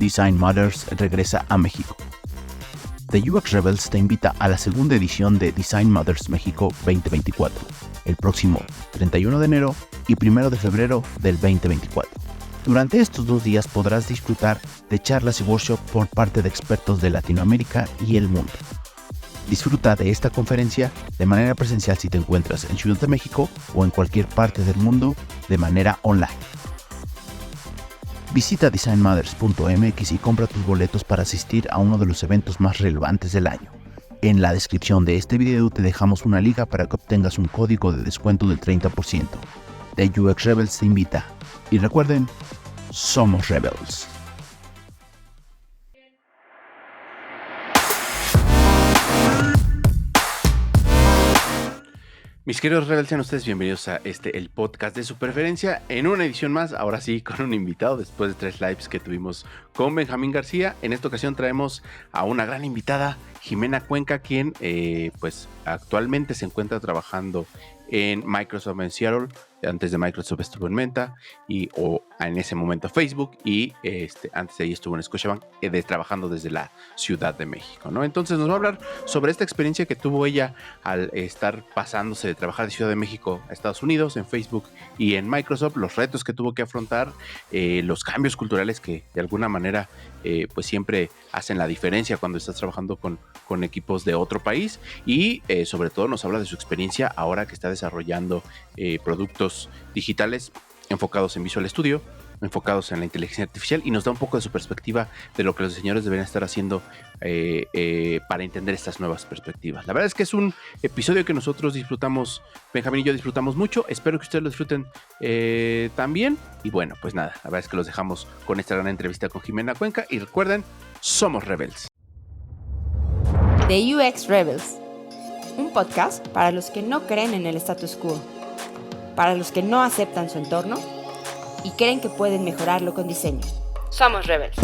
Design Matters regresa a México. The UX Rebels te invita a la segunda edición de Design Matters México 2024, el próximo 31 de enero y 1 de febrero del 2024. Durante estos 2 días podrás disfrutar de charlas y workshops por parte de expertos de Latinoamérica y el mundo. Disfruta de esta conferencia de manera presencial si te encuentras en Ciudad de México o en cualquier parte del mundo de manera online. Visita designmatters.mx y compra tus boletos para asistir a uno de los eventos más relevantes del año. En la descripción de este video te dejamos una liga para que obtengas un código de descuento del 30%. The UX Rebels te invita. Y recuerden, somos Rebels. Mis queridos Rebels, sean ustedes bienvenidos a el podcast de su preferencia, en una edición más, ahora sí, con un invitado, después de 3 lives que tuvimos con Benjamín García. En esta ocasión traemos a una gran invitada, Jimena Cuenca, quien pues actualmente se encuentra trabajando en Microsoft en Seattle. Antes de Microsoft estuvo en Meta o en ese momento Facebook, y antes de ahí estuvo en Scotiabank trabajando desde la Ciudad de México, ¿no? Entonces nos va a hablar sobre esta experiencia que tuvo ella al estar pasándose de trabajar de Ciudad de México a Estados Unidos en Facebook y en Microsoft, los retos que tuvo que afrontar, los cambios culturales que de alguna manera pues siempre hacen la diferencia cuando estás trabajando con equipos de otro país, y sobre todo nos habla de su experiencia ahora que está desarrollando productos digitales enfocados en Visual Studio, enfocados en la inteligencia artificial, y nos da un poco de su perspectiva de lo que los diseñadores deberían estar haciendo para entender estas nuevas perspectivas. La verdad es que es un episodio que nosotros disfrutamos, Benjamín y yo disfrutamos mucho. Espero que ustedes lo disfruten también. Y bueno, pues nada, la verdad es que los dejamos con esta gran entrevista con Jimena Cuenca, y recuerden, somos Rebels. The UX Rebels, un podcast para los que no creen en el status quo, para los que no aceptan su entorno y creen que pueden mejorarlo con diseño. Somos Rebels.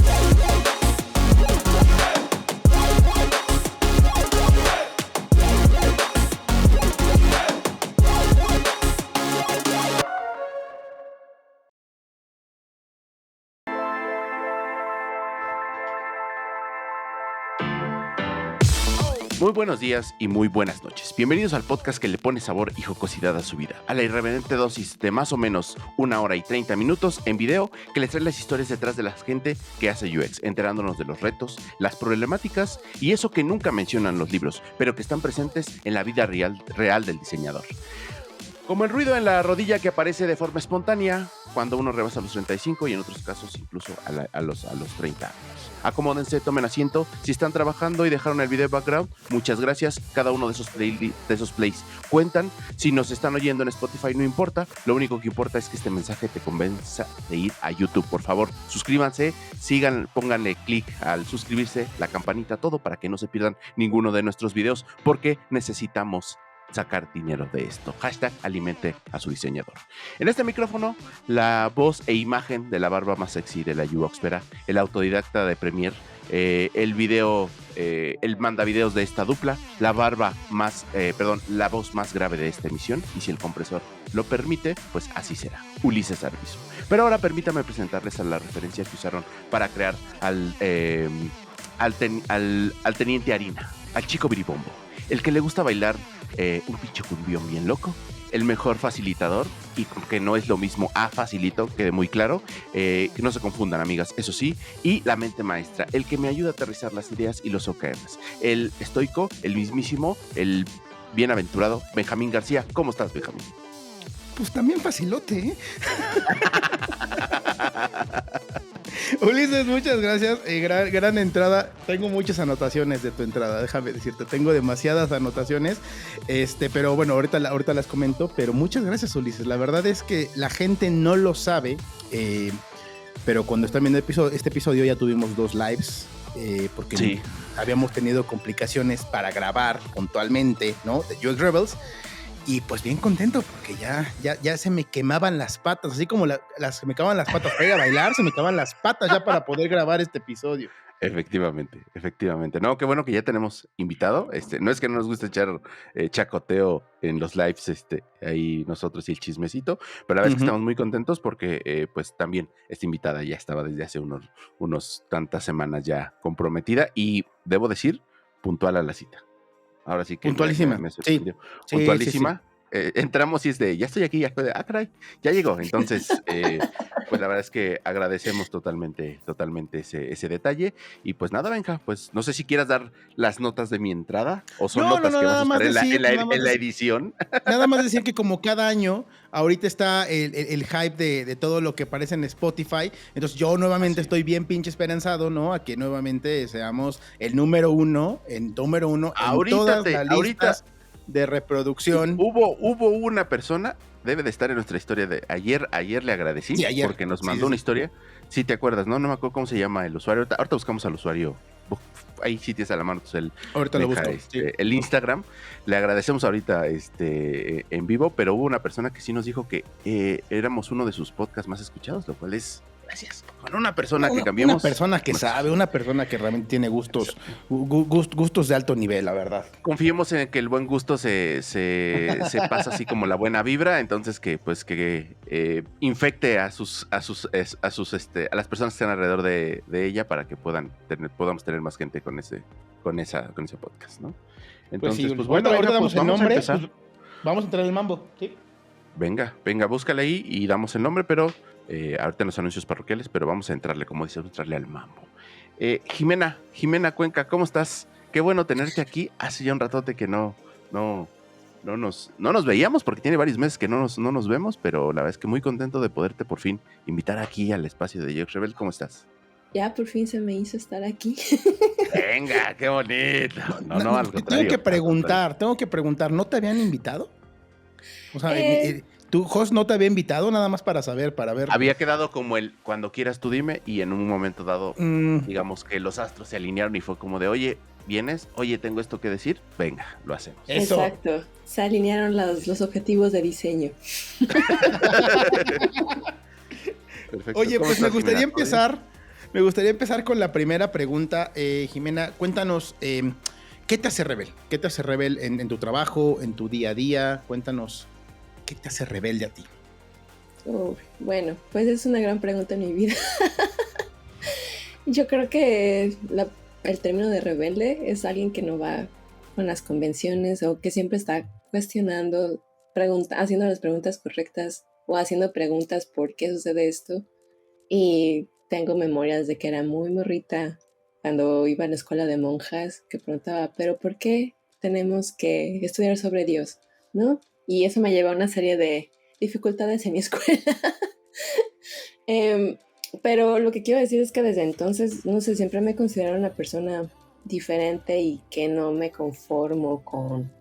Muy buenos días y muy buenas noches. Bienvenidos al podcast que le pone sabor y jocosidad a su vida, a la irreverente dosis de más o menos 1 hora y 30 minutos en video que les trae las historias detrás de la gente que hace UX, enterándonos de los retos, las problemáticas y eso que nunca mencionan los libros, pero que están presentes en la vida real del diseñador. Como el ruido en la rodilla que aparece de forma espontánea cuando uno rebasa los 35 y en otros casos incluso a los 30 años. Acomódense, tomen asiento. Si están trabajando y dejaron el video background, muchas gracias. Cada uno de esos plays cuentan. Si nos están oyendo en Spotify, no importa. Lo único que importa es que este mensaje te convenza de ir a YouTube. Por favor, suscríbanse, sigan, pónganle clic al suscribirse, la campanita, todo para que no se pierdan ninguno de nuestros videos, porque necesitamos sacar dinero de esto. Hashtag alimente a su diseñador. En este micrófono, la voz e imagen de la barba más sexy de la UXpera, el autodidacta de Premiere, el manda videos de esta dupla, la voz más grave de esta emisión, y si el compresor lo permite, pues así será, Ulises Arvizu. Pero ahora permítame presentarles a la referencia que usaron para crear al teniente Harina, al chico biribombo, el que le gusta bailar un pinche cumbión bien loco, el mejor facilitador, y que no es lo mismo a facilito, quede muy claro, que no se confundan, amigas, eso sí, y la mente maestra, el que me ayuda a aterrizar las ideas y los OKRs, el estoico, el mismísimo, el bienaventurado Benjamín García. ¿Cómo estás, Benjamín? Pues también facilote, ¿eh? Ulises, muchas gracias. Gran entrada. Tengo muchas anotaciones de tu entrada, déjame decirte. Tengo demasiadas anotaciones. Pero bueno, ahorita las comento. Pero muchas gracias, Ulises. La verdad es que la gente no lo sabe. Pero cuando están viendo este episodio ya tuvimos 2 lives. Porque sí, habíamos tenido complicaciones para grabar puntualmente, ¿no? De UX Rebels. Y pues bien contento porque ya se me quemaban las patas, así como se me quemaban las patas para ir a bailar, se me quemaban las patas ya para poder grabar este episodio. Efectivamente, efectivamente. No, qué bueno que ya tenemos invitado. No es que no nos guste echar chacoteo en los lives, ahí nosotros y el chismecito, pero la verdad es que estamos muy contentos porque, pues también esta invitada ya estaba desde hace unos tantas semanas ya comprometida y debo decir, puntual a la cita. Ahora sí que Puntualísima. me sorprendió. Sí. Puntualísima. Entramos y es de, ya estoy aquí, ya estoy de, caray, ya llegó. Entonces, pues la verdad es que agradecemos totalmente ese detalle. Y pues nada, Benja, pues no sé si quieras dar las notas de mi entrada o son No, notas que vas a nada más usar decir, en la edición. nada más decir que como cada año, ahorita está el hype de todo lo que aparece en Spotify. Entonces yo nuevamente estoy bien pinche esperanzado, ¿no? A que nuevamente seamos el número uno en todas las listas de reproducción. Hubo una persona, debe de estar en nuestra historia de ayer le agradecí Sí, ayer. porque nos mandó una historia. Sí, te acuerdas, ¿no? No me acuerdo cómo se llama el usuario. Ahorita buscamos al usuario. Ahí sí tienes a la mano Ahorita lo busco. El Instagram. Le agradecemos ahorita en vivo, pero hubo una persona que sí nos dijo que éramos uno de sus podcasts más escuchados, lo cual es gracias. Con una persona que cambiamos. Una persona que sabe, una persona que realmente tiene gustos de alto nivel, la verdad. Confiemos en que el buen gusto se pasa así como la buena vibra, entonces que infecte a las personas que están alrededor de ella para que podamos tener más gente con ese podcast, ¿no? Entonces, pues bueno, ahorita venga, damos pues el vamos a nombre, empezar. pues, vamos a entrar en el mambo, ¿sí? Venga, búscale ahí y damos el nombre, pero ahorita en los anuncios parroquiales, pero vamos a entrarle, como dices, vamos a entrarle al mambo. Jimena Cuenca, ¿cómo estás? Qué bueno tenerte aquí. Hace ya un ratote que no nos veíamos porque tiene varios meses que no nos vemos, pero la verdad es que muy contento de poderte por fin invitar aquí al espacio de Jeux Rebel. ¿Cómo estás? Ya por fin se me hizo estar aquí. Venga, qué bonito. No, al contrario. Tengo que preguntar, ¿no te habían invitado? O sea, ¿tu host no te había invitado nada más para saber, para ver? Había quedado como el cuando quieras tú dime y en un momento dado, digamos que los astros se alinearon y fue como de, oye, ¿vienes? Oye, tengo esto que decir. Venga, lo hacemos. Eso. Exacto. Se alinearon los objetivos de diseño. Perfecto. Oye, pues me gustaría empezar. empezar con la primera pregunta. Jimena, cuéntanos, ¿qué te hace rebel? ¿Qué te hace rebel en tu trabajo, en tu día a día? Cuéntanos, ¿qué te hace rebelde a ti? Bueno, pues es una gran pregunta en mi vida. Yo creo que el término de rebelde es alguien que no va con las convenciones o que siempre está cuestionando, haciendo las preguntas correctas o haciendo preguntas por qué sucede esto. Y tengo memorias de que era muy morrita cuando iba a la escuela de monjas que preguntaba, ¿pero por qué tenemos que estudiar sobre Dios? ¿No? Y eso me llevó a una serie de dificultades en mi escuela. Pero lo que quiero decir es que desde entonces, no sé, siempre me considero una persona diferente y que no me conformo con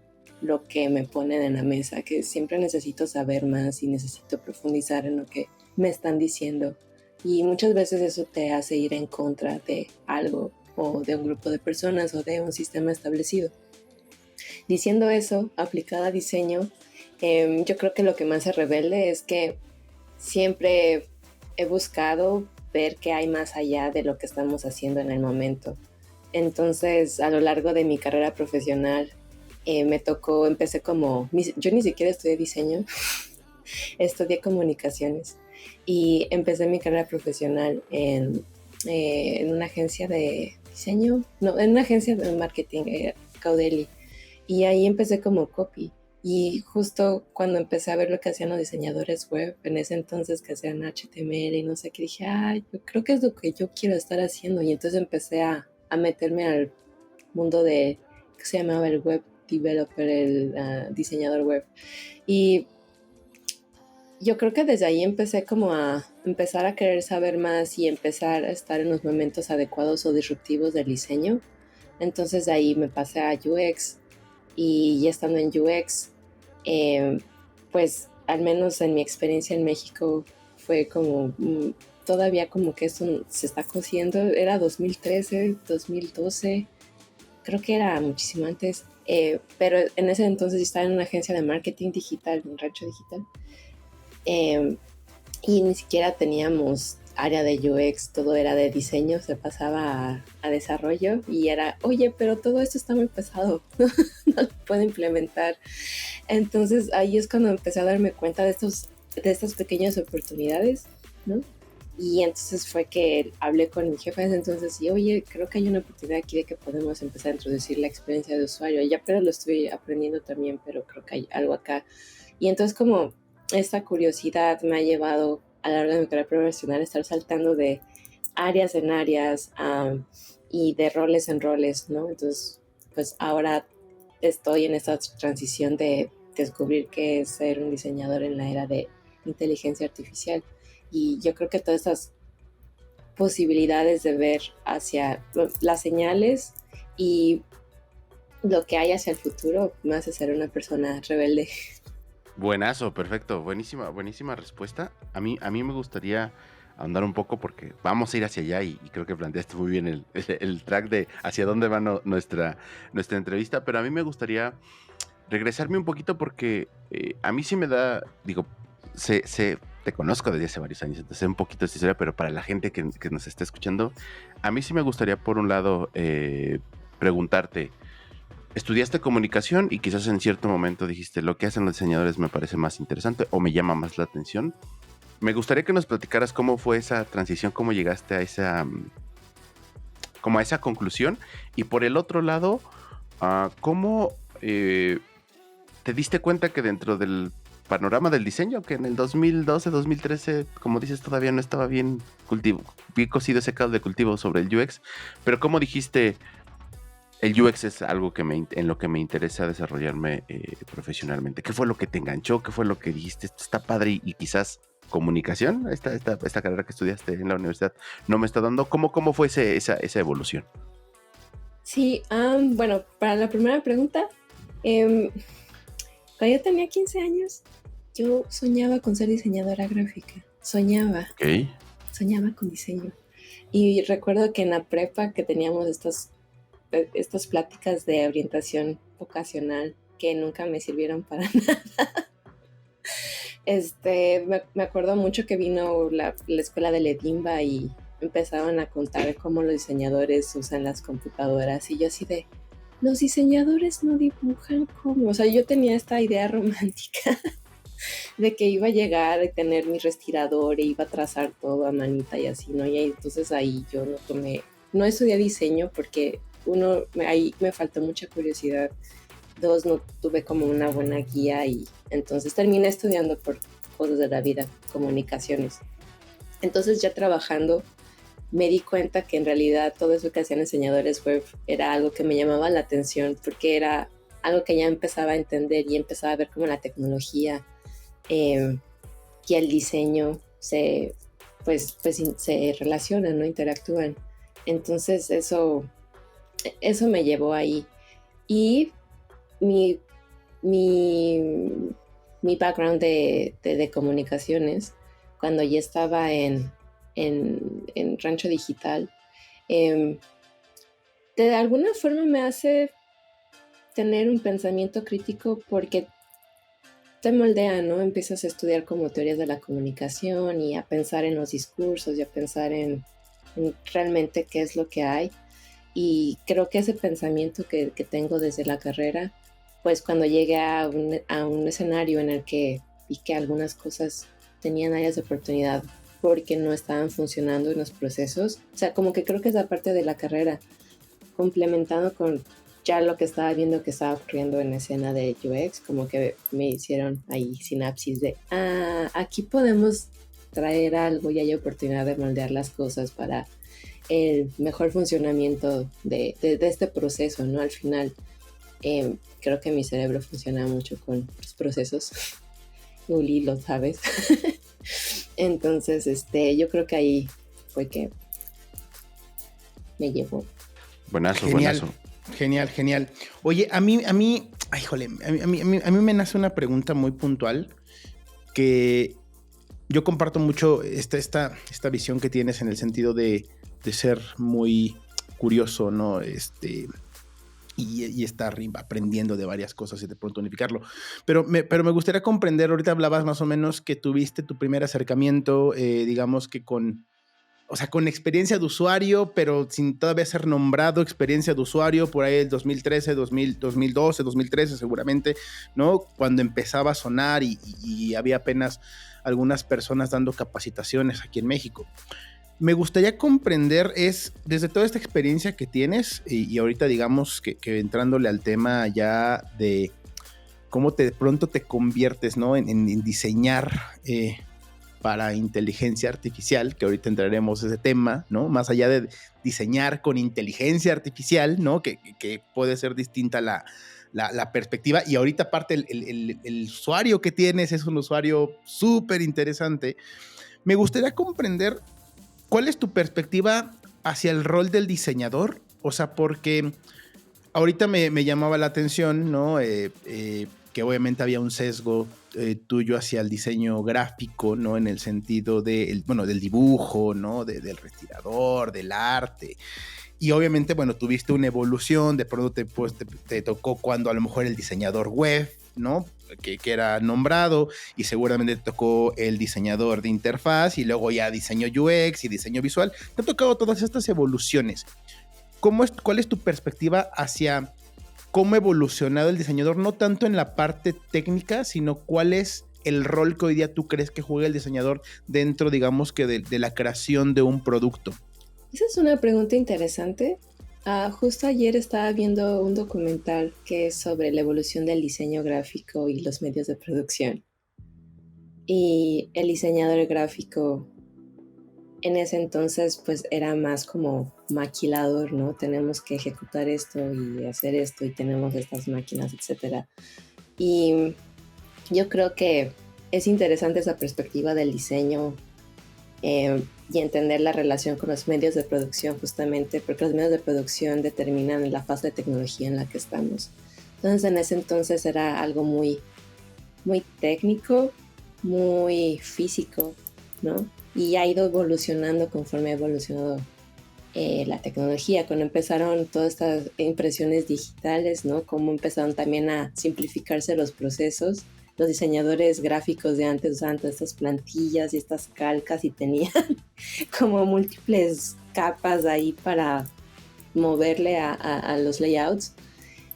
lo que me ponen en la mesa, que siempre necesito saber más y necesito profundizar en lo que me están diciendo. Y muchas veces eso te hace ir en contra de algo o de un grupo de personas o de un sistema establecido. Diciendo eso, aplicada a diseño, yo creo que lo que más se rebelde es que siempre he buscado ver qué hay más allá de lo que estamos haciendo en el momento. Entonces, a lo largo de mi carrera profesional, yo ni siquiera estudié diseño, estudié comunicaciones y empecé mi carrera profesional en una agencia de diseño, no, en una agencia de marketing, Caudeli, y ahí empecé como copy. Y justo cuando empecé a ver lo que hacían los diseñadores web, en ese entonces que hacían HTML y no sé qué, dije, yo creo que es lo que yo quiero estar haciendo. Y entonces empecé a meterme al mundo de, que se llamaba el web developer, el diseñador web. Y yo creo que desde ahí empecé como a empezar a querer saber más y empezar a estar en los momentos adecuados o disruptivos del diseño. Entonces de ahí me pasé a UX y ya estando en UX, pues al menos en mi experiencia en México fue como todavía como que esto se está cociendo. Era 2013, 2012, creo que era muchísimo antes. Pero en ese entonces estaba en una agencia de marketing digital, en Rancho Digital, y ni siquiera teníamos área de UX, todo era de diseño, se pasaba a desarrollo y era, oye, pero todo esto está muy pesado, no lo puedo implementar. Entonces ahí es cuando empecé a darme cuenta de estas pequeñas oportunidades, ¿no? Y entonces fue que hablé con mi jefa desde entonces y, oye, creo que hay una oportunidad aquí de que podemos empezar a introducir la experiencia de usuario. Ya pero lo estoy aprendiendo también, pero creo que hay algo acá. Y entonces como esta curiosidad me ha llevado a lo largo de mi carrera profesional a estar saltando de áreas en áreas y de roles en roles, ¿no? Entonces, pues ahora estoy en esta transición de descubrir qué es ser un diseñador en la era de inteligencia artificial. Y yo creo que todas estas posibilidades de ver hacia las señales y lo que hay hacia el futuro me hace ser una persona rebelde. Buenazo, perfecto, buenísima respuesta. A mí me gustaría ahondar un poco porque vamos a ir hacia allá y creo que planteaste muy bien el track de hacia dónde va nuestra entrevista, pero a mí me gustaría regresarme un poquito porque a mí sí me da, digo, te conozco desde hace varios años, entonces sé un poquito de esta historia, pero para la gente que nos está escuchando, a mí sí me gustaría, por un lado, preguntarte, estudiaste comunicación y quizás en cierto momento dijiste, lo que hacen los diseñadores me parece más interesante o me llama más la atención. Me gustaría que nos platicaras cómo fue esa transición, cómo llegaste a esa conclusión, y por el otro lado, cómo te diste cuenta que dentro del panorama del diseño, que en el 2012, 2013, como dices, todavía no estaba bien cocido ese caldo de cultivo sobre el UX, pero cómo dijiste, el UX es algo en lo que me interesa desarrollarme profesionalmente. ¿Qué fue lo que te enganchó? ¿Qué fue lo que dijiste? Esto está padre y quizás comunicación, esta carrera que estudiaste en la universidad, no me está dando. ¿Cómo fue esa evolución? Sí, bueno, para la primera pregunta, cuando yo tenía 15 años, yo soñaba con ser diseñadora gráfica. Soñaba con diseño. Y recuerdo que en la prepa que teníamos estas pláticas de orientación vocacional que nunca me sirvieron para nada. Me acuerdo mucho que vino la escuela de Ledimba y empezaban a contar cómo los diseñadores usan las computadoras y yo así de, los diseñadores no dibujan como, o sea, yo tenía esta idea romántica de que iba a llegar a tener mi respirador e iba a trazar todo a manita y así, ¿no? Y entonces ahí yo no estudié diseño porque ahí me faltó mucha curiosidad. 2, no tuve como una buena guía y entonces terminé estudiando por cosas de la vida, comunicaciones. Entonces ya trabajando me di cuenta que en realidad todo eso que hacían diseñadores web era algo que me llamaba la atención porque era algo que ya empezaba a entender y empezaba a ver cómo la tecnología y el diseño se relacionan, ¿no? Interactúan. Entonces eso me llevó ahí. Y mi background de comunicaciones, cuando ya estaba en Rancho Digital, de alguna forma me hace tener un pensamiento crítico porque te moldea, ¿no? Empiezas a estudiar como teorías de la comunicación y a pensar en los discursos y a pensar en realmente qué es lo que hay. Y creo que ese pensamiento que tengo desde la carrera, pues cuando llegué a un escenario en el que vi que algunas cosas tenían áreas de oportunidad porque no estaban funcionando en los procesos, o sea, como que creo que esa parte de la carrera, complementando con ya lo que estaba viendo que estaba ocurriendo en la escena de UX, como que me hicieron ahí sinapsis de, aquí podemos traer algo y hay oportunidad de moldear las cosas para el mejor funcionamiento de este proceso, ¿no? Al final, creo que mi cerebro funciona mucho con los procesos. Uli, lo sabes. Entonces, yo creo que ahí fue que me llevó. Buenazo. Genial. Oye, a mí me nace una pregunta muy puntual que yo comparto mucho esta visión que tienes en el sentido de ser muy curioso, ¿no? y estar aprendiendo de varias cosas y de pronto unificarlo. Pero me gustaría comprender, ahorita hablabas más o menos que tuviste tu primer acercamiento, digamos que con experiencia de usuario, pero sin todavía ser nombrado experiencia de usuario, por ahí el 2013, 2012, 2013 seguramente, ¿no? Cuando empezaba a sonar y había apenas algunas personas dando capacitaciones aquí en México. Me gustaría comprender desde toda esta experiencia que tienes y ahorita digamos que entrándole al tema ya de cómo de pronto te conviertes, ¿no? en diseñar para inteligencia artificial, que ahorita entraremos en ese tema, ¿no? Más allá de diseñar con inteligencia artificial, ¿no? Que puede ser distinta la perspectiva. Y ahorita aparte el usuario que tienes es un usuario súper interesante. Me gustaría comprender cuál es tu perspectiva hacia el rol del diseñador. O sea, porque ahorita me llamaba la atención, ¿no? Que obviamente había un sesgo tuyo hacia el diseño gráfico, ¿no? En el sentido del dibujo, ¿no? Del respirador, del arte. Y obviamente, bueno, tuviste una evolución, de pronto te tocó cuando a lo mejor el diseñador web, ¿no? Que era nombrado, y seguramente te tocó el diseñador de interfaz, y luego ya diseño UX y diseño visual. Te ha tocado todas estas evoluciones. ¿Cuál es tu perspectiva hacia cómo ha evolucionado el diseñador? No tanto en la parte técnica, sino cuál es el rol que hoy día tú crees que juega el diseñador dentro, digamos, que de la creación de un producto. Esa es una pregunta interesante. Justo ayer estaba viendo un documental que es sobre la evolución del diseño gráfico y los medios de producción. Y el diseñador gráfico en ese entonces pues era más como maquilador, ¿no? Tenemos que ejecutar esto y hacer esto y tenemos estas máquinas, etc. Y yo creo que es interesante esa perspectiva del diseño y entender la relación con los medios de producción, justamente porque los medios de producción determinan la fase de tecnología en la que estamos. Entonces en ese entonces era algo muy, muy técnico, muy físico, ¿no? Y ha ido evolucionando conforme ha evolucionado la tecnología. Cuando empezaron todas estas impresiones digitales, ¿no? Cómo empezaron también a simplificarse los procesos. Los diseñadores gráficos de antes usaban todas estas plantillas y estas calcas y tenían como múltiples capas ahí para moverle a los layouts.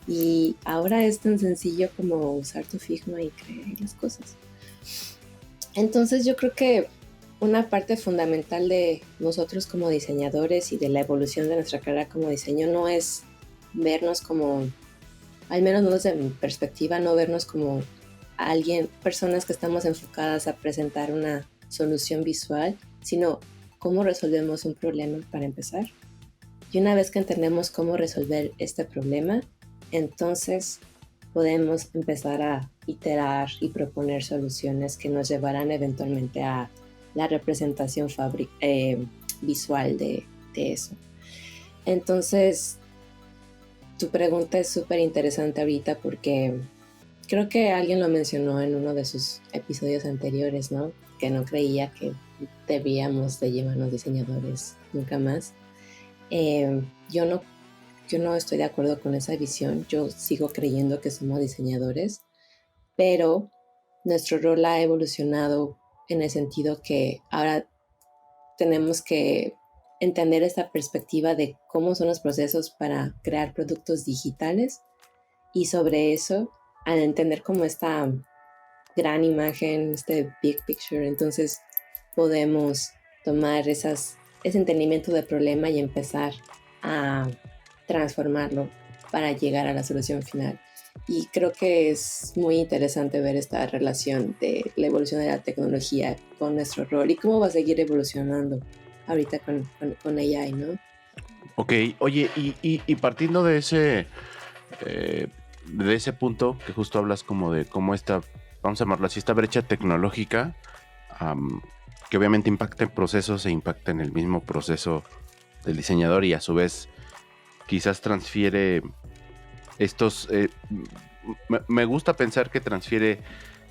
Y ahora es tan sencillo como usar tu Figma y crear las cosas. Entonces yo creo que una parte fundamental de nosotros como diseñadores y de la evolución de nuestra carrera como diseño no es vernos como, al menos no desde mi perspectiva, no vernos como personas que estamos enfocadas a presentar una solución visual, sino cómo resolvemos un problema para empezar. Y una vez que entendemos cómo resolver este problema, entonces podemos empezar a iterar y proponer soluciones que nos llevarán eventualmente a la representación visual de eso. Entonces, tu pregunta es súper interesante ahorita porque creo que alguien lo mencionó en uno de sus episodios anteriores, ¿no? Que no creía que debíamos de llamarnos diseñadores nunca más. Yo no estoy de acuerdo con esa visión. Yo sigo creyendo que somos diseñadores, pero nuestro rol ha evolucionado en el sentido que ahora tenemos que entender esta perspectiva de cómo son los procesos para crear productos digitales y sobre eso, al entender como esta gran imagen, este big picture, entonces podemos tomar ese entendimiento del problema y empezar a transformarlo para llegar a la solución final. Y creo que es muy interesante ver esta relación de la evolución de la tecnología con nuestro rol y cómo va a seguir evolucionando ahorita con AI, ¿no? Ok, oye, y partiendo de ese punto que justo hablas como de cómo esta, vamos a llamarlo así, esta brecha tecnológica, que obviamente impacta en procesos e impacta en el mismo proceso del diseñador y a su vez quizás transfiere estos... me gusta pensar que transfiere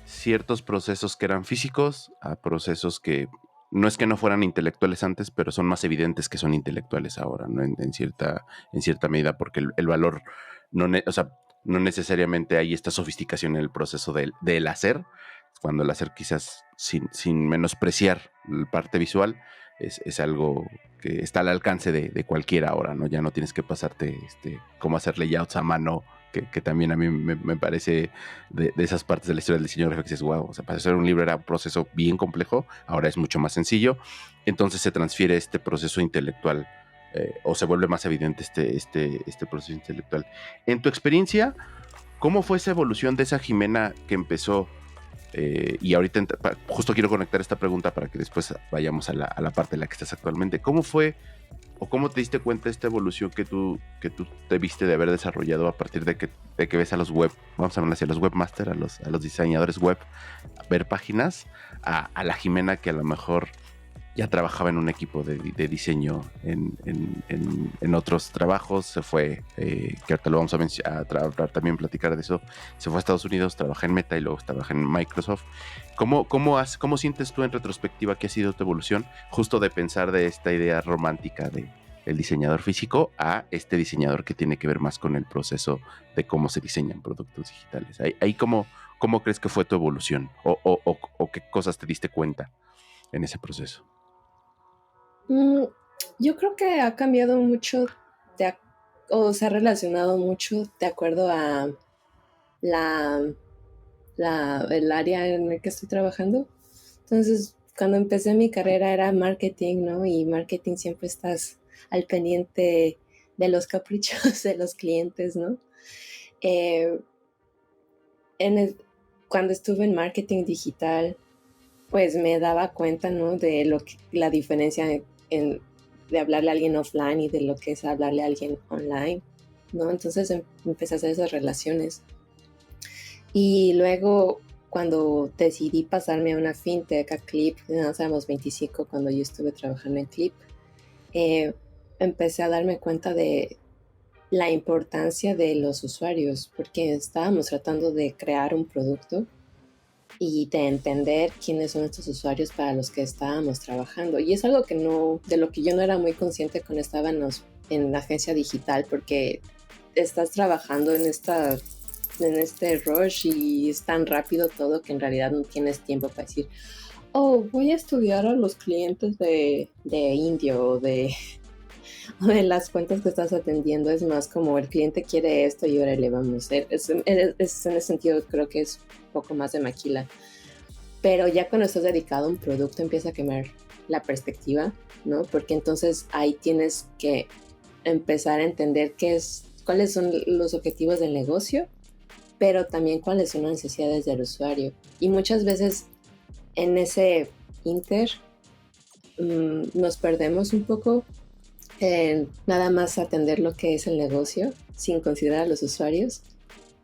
ciertos procesos que eran físicos a procesos que no es que no fueran intelectuales antes, pero son más evidentes que son intelectuales ahora, ¿no? En cierta medida, porque el valor o sea, no necesariamente hay esta sofisticación en el proceso del hacer, cuando el hacer quizás sin menospreciar la parte visual es algo que está al alcance de cualquiera ahora, ¿no? Ya no tienes que pasarte cómo hacer layouts a mano, que también a mí me parece de esas partes de la historia del diseño gráfico que dices, wow, o sea, para hacer un libro era un proceso bien complejo, ahora es mucho más sencillo, entonces se transfiere este proceso intelectual o se vuelve más evidente este proceso intelectual. En tu experiencia, ¿cómo fue esa evolución de esa Jimena que empezó? Y ahorita justo quiero conectar esta pregunta para que después vayamos a la parte en la que estás actualmente. ¿Cómo fue o cómo te diste cuenta de esta evolución que tú te viste de haber desarrollado a partir de que ves a los vamos a hablar hacia los webmasters, a los diseñadores web, a ver páginas, a la Jimena que a lo mejor ya trabajaba en un equipo de diseño en otros trabajos, se fue, que ahorita lo vamos a también platicar de eso, se fue a Estados Unidos, trabaja en Meta y luego trabaja en Microsoft. ¿Cómo sientes tú en retrospectiva que ha sido tu evolución justo de pensar de esta idea romántica de el diseñador físico a este diseñador que tiene que ver más con el proceso de cómo se diseñan productos digitales? Ahí ¿cómo crees que fue tu evolución? ¿O qué cosas te diste cuenta en ese proceso? Yo creo que ha cambiado mucho o se ha relacionado mucho de acuerdo a el área en el que estoy trabajando. Entonces, cuando empecé mi carrera era marketing, ¿no? Y marketing siempre estás al pendiente de los caprichos de los clientes, ¿no? Cuando estuve en marketing digital, pues me daba cuenta, ¿no? De la diferencia de hablarle a alguien offline y de lo que es hablarle a alguien online, ¿no? Entonces empecé a hacer esas relaciones. Y luego, cuando decidí pasarme a una fintech, a Clip, no éramos 25 cuando yo estuve trabajando en Clip, empecé a darme cuenta de la importancia de los usuarios, porque estábamos tratando de crear un producto y de entender quiénes son estos usuarios para los que estábamos trabajando. Y es algo de lo que yo no era muy consciente cuando estaba en la agencia digital, porque estás trabajando en este rush y es tan rápido todo que en realidad no tienes tiempo para decir, oh, voy a estudiar a los clientes de Indio o de las cuentas que estás atendiendo. Es más como el cliente quiere esto y ahora le vamos a hacer. En ese sentido creo que es un poco más de maquila. Pero ya cuando estás dedicado a un producto empieza a quemar la perspectiva, ¿no? Porque entonces ahí tienes que empezar a entender cuáles son los objetivos del negocio, pero también cuáles son las necesidades del usuario. Y muchas veces en ese inter nos perdemos un poco en nada más atender lo que es el negocio sin considerar a los usuarios,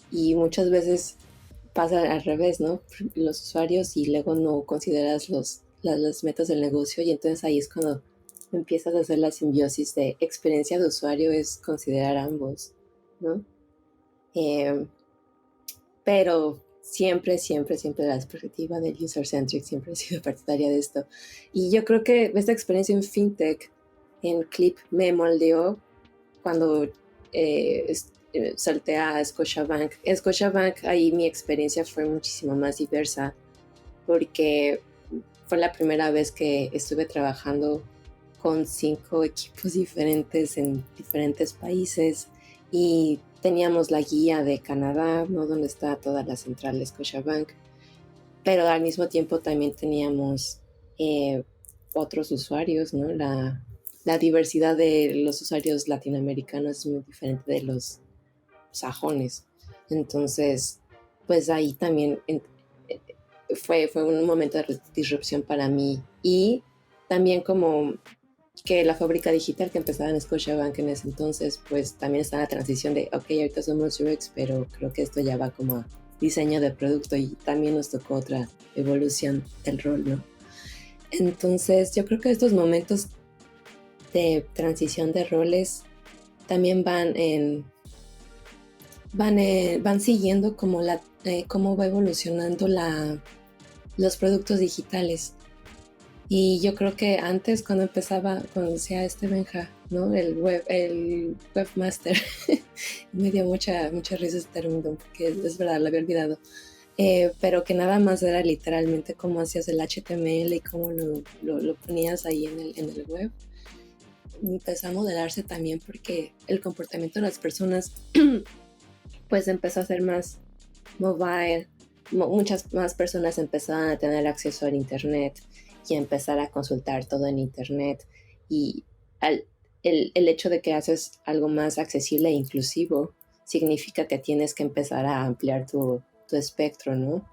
y muchas veces pasa al revés, ¿no? Los usuarios y luego no consideras las metas del negocio, y entonces ahí es cuando empiezas a hacer la simbiosis de experiencia de usuario, es considerar ambos, ¿no? Pero siempre la perspectiva del user-centric, siempre he sido partidaria de esto. Y yo creo que esta experiencia en FinTech, en Clip, me moldeó cuando salté a Scotiabank. En Scotiabank, ahí mi experiencia fue muchísimo más diversa, porque fue la primera vez que estuve trabajando con 5 equipos diferentes en diferentes países, y teníamos la guía de Canadá, ¿no? Donde está toda la central de Scotiabank, pero al mismo tiempo también teníamos otros usuarios, ¿no? La diversidad de los usuarios latinoamericanos es muy diferente de los sajones. Entonces, pues ahí también fue un momento de disrupción para mí. Y también como que la fábrica digital que empezaba en Scotiabank en ese entonces, pues también está en la transición de, ok, ahorita somos UX, pero creo que esto ya va como a diseño de producto, y también nos tocó otra evolución del rol, ¿no? Entonces, yo creo que estos momentos de transición de roles también van siguiendo como cómo va evolucionando los productos digitales. Y yo creo que antes, cuando decía Benja, ¿no? El webmaster. Me dio mucha risa ese término, porque es verdad, lo había olvidado. Pero que nada más era literalmente cómo hacías el HTML y cómo lo ponías ahí en el web. Empezó a modelarse también porque el comportamiento de las personas pues empezó a ser más mobile. Muchas más personas empezaban a tener acceso al internet y a empezar a consultar todo en internet, y el hecho de que haces algo más accesible e inclusivo significa que tienes que empezar a ampliar tu espectro, ¿no?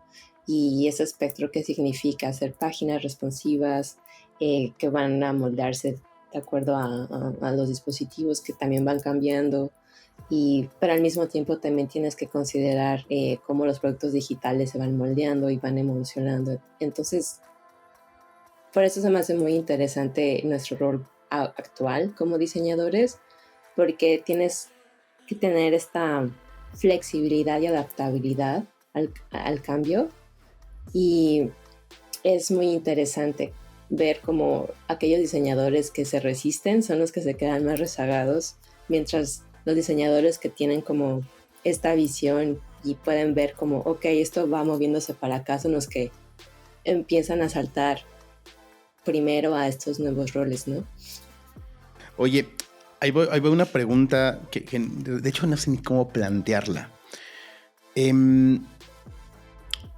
Y ese espectro, ¿qué significa? Hacer páginas responsivas que van a moldarse de acuerdo a los dispositivos que también van cambiando, pero al mismo tiempo también tienes que considerar cómo los productos digitales se van moldeando y van evolucionando. Entonces, por eso se me hace muy interesante nuestro rol actual como diseñadores, porque tienes que tener esta flexibilidad y adaptabilidad al cambio, y es muy interesante ver cómo aquellos diseñadores que se resisten son los que se quedan más rezagados, mientras los diseñadores que tienen como esta visión y pueden ver como, ok, esto va moviéndose para acá, son los que empiezan a saltar primero a estos nuevos roles, ¿no? Oye, ahí va una pregunta que de hecho no sé ni cómo plantearla.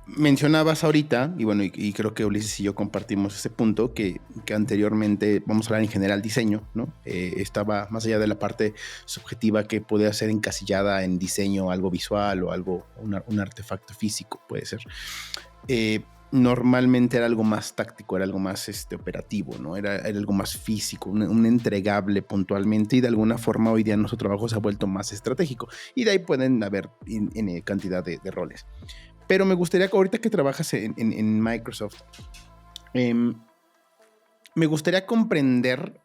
Mencionabas ahorita, y bueno, y creo que Ulises y yo compartimos ese punto, que anteriormente, vamos a hablar en general diseño, ¿no? Estaba más allá de la parte subjetiva que podía ser encasillada en diseño, algo visual o algo, un artefacto físico, puede ser. Normalmente era algo más táctico, era algo más operativo, ¿no? Era algo más físico, un entregable puntualmente, y de alguna forma hoy día nuestro trabajo se ha vuelto más estratégico, y de ahí pueden haber en cantidad de roles. Pero me gustaría que ahorita que trabajas en Microsoft, me gustaría comprender,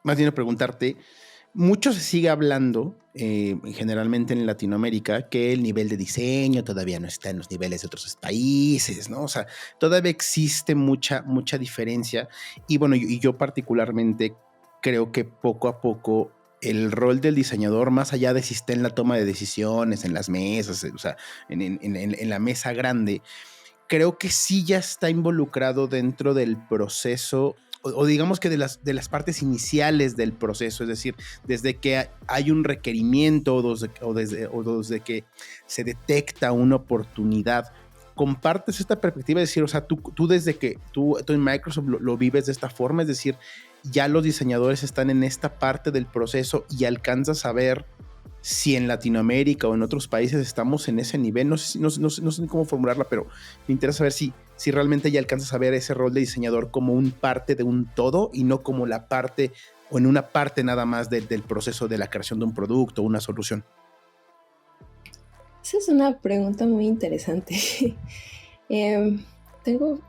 más bien preguntarte, mucho se sigue hablando, generalmente en Latinoamérica, que el nivel de diseño todavía no está en los niveles de otros países, ¿no? O sea, todavía existe mucha diferencia. Y bueno, yo particularmente creo que poco a poco el rol del diseñador, más allá de si está en la toma de decisiones, en las mesas, o sea, en la mesa grande, creo que sí ya está involucrado dentro del proceso, o digamos que de las partes iniciales del proceso, es decir, desde que hay un requerimiento o desde que se detecta una oportunidad. ¿Compartes esta perspectiva? Es decir, o sea, tú desde que tú en Microsoft lo vives de esta forma, es decir, ya los diseñadores están en esta parte del proceso y alcanzas a ver si en Latinoamérica o en otros países estamos en ese nivel. No sé ni cómo formularla, pero me interesa saber si realmente ya alcanzas a ver ese rol de diseñador como un parte de un todo y no como la parte o en una parte nada más del proceso de la creación de un producto o una solución. Esa es una pregunta muy interesante. Tengo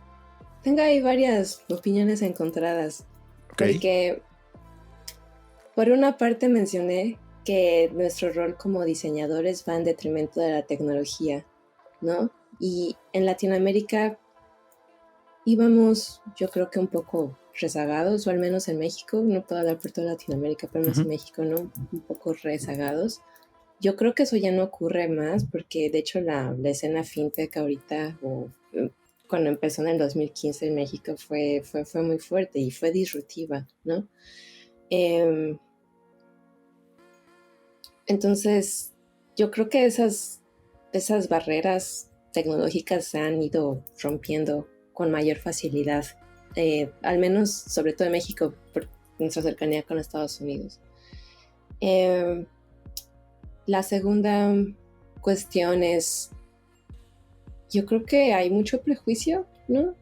ahí varias opiniones encontradas. Okay. Porque por una parte mencioné que nuestro rol como diseñadores va en detrimento de la tecnología, ¿no? Y en Latinoamérica íbamos, yo creo que un poco rezagados, o al menos en México, no puedo hablar por toda Latinoamérica, pero menos en México, ¿no? Un poco rezagados. Yo creo que eso ya no ocurre más, porque de hecho la escena fintech ahorita, cuando empezó en el 2015 en México, fue muy fuerte y fue disruptiva, ¿no? Entonces, yo creo que esas barreras tecnológicas se han ido rompiendo con mayor facilidad, al menos sobre todo en México, por nuestra cercanía con Estados Unidos. La segunda cuestión es, yo creo que hay mucho prejuicio, ¿no?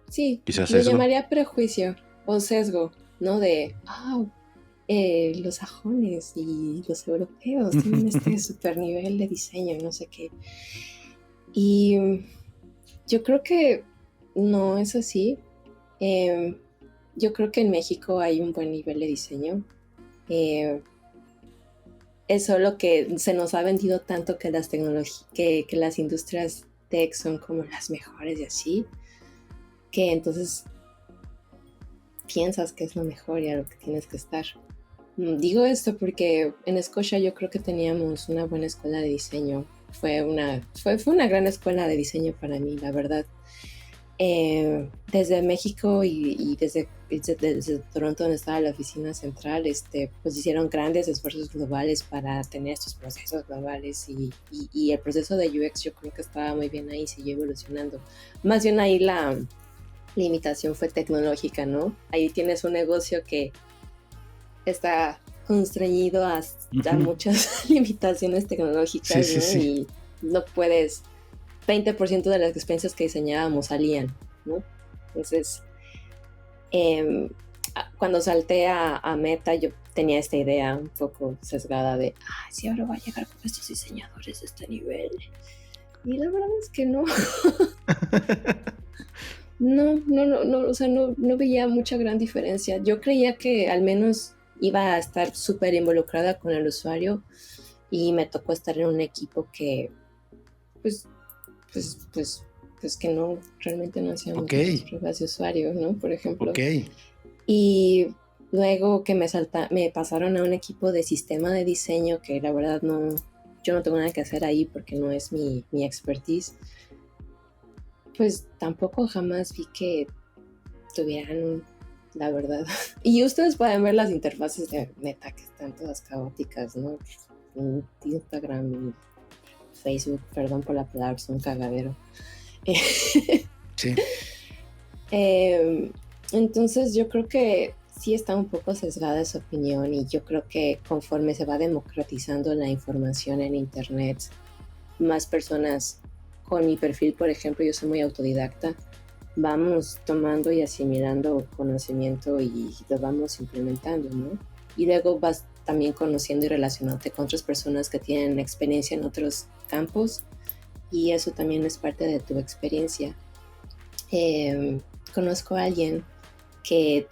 Sí, quizás lo sesgo. llamaría prejuicio o sesgo, ¿no? De, los sajones y los europeos tienen este super nivel de diseño, no sé qué. Y yo creo que no es así. Yo creo que en México hay un buen nivel de diseño. Es solo que se nos ha vendido tanto que las tecnologías, que las industrias tech son como las mejores y así, que entonces piensas que es lo mejor y a lo que tienes que estar. Digo esto porque en Escocia yo creo que teníamos una buena escuela de diseño. Fue una gran escuela de diseño para mí, la verdad. Desde México y desde Toronto, donde estaba la oficina central, pues hicieron grandes esfuerzos globales para tener estos procesos globales y el proceso de UX yo creo que estaba muy bien ahí, siguió evolucionando. Más bien ahí la limitación fue tecnológica, ¿no? Ahí tienes un negocio que está constreñido a muchas limitaciones tecnológicas, Sí, ¿no? sí. Y no puedes, 20% de las experiencias que diseñábamos salían, ¿no? Entonces, cuando salté a Meta, yo tenía esta idea un poco sesgada de, sí, ahora va a llegar con estos diseñadores de este nivel. Y la verdad es que no. No, o sea, no veía mucha gran diferencia. Yo creía que al menos iba a estar súper involucrada con el usuario y me tocó estar en un equipo que, pues que no, realmente no hacíamos muchas pruebas de usuario, ¿no? Por ejemplo. Y luego que me pasaron a un equipo de sistema de diseño que la verdad yo no tengo nada que hacer ahí porque no es mi expertise. Pues tampoco jamás vi que tuvieran, la verdad. Y ustedes pueden ver las interfaces de Meta que están todas caóticas, ¿no? Instagram y Facebook, perdón por la palabra, son cagadero. Sí. Entonces yo creo que sí está un poco sesgada esa opinión y yo creo que conforme se va democratizando la información en internet, más personas con mi perfil, por ejemplo, yo soy muy autodidacta, vamos tomando y asimilando conocimiento y lo vamos implementando, ¿no? Y luego vas también conociendo y relacionándote con otras personas que tienen experiencia en otros campos y eso también es parte de tu experiencia. Conozco a alguien que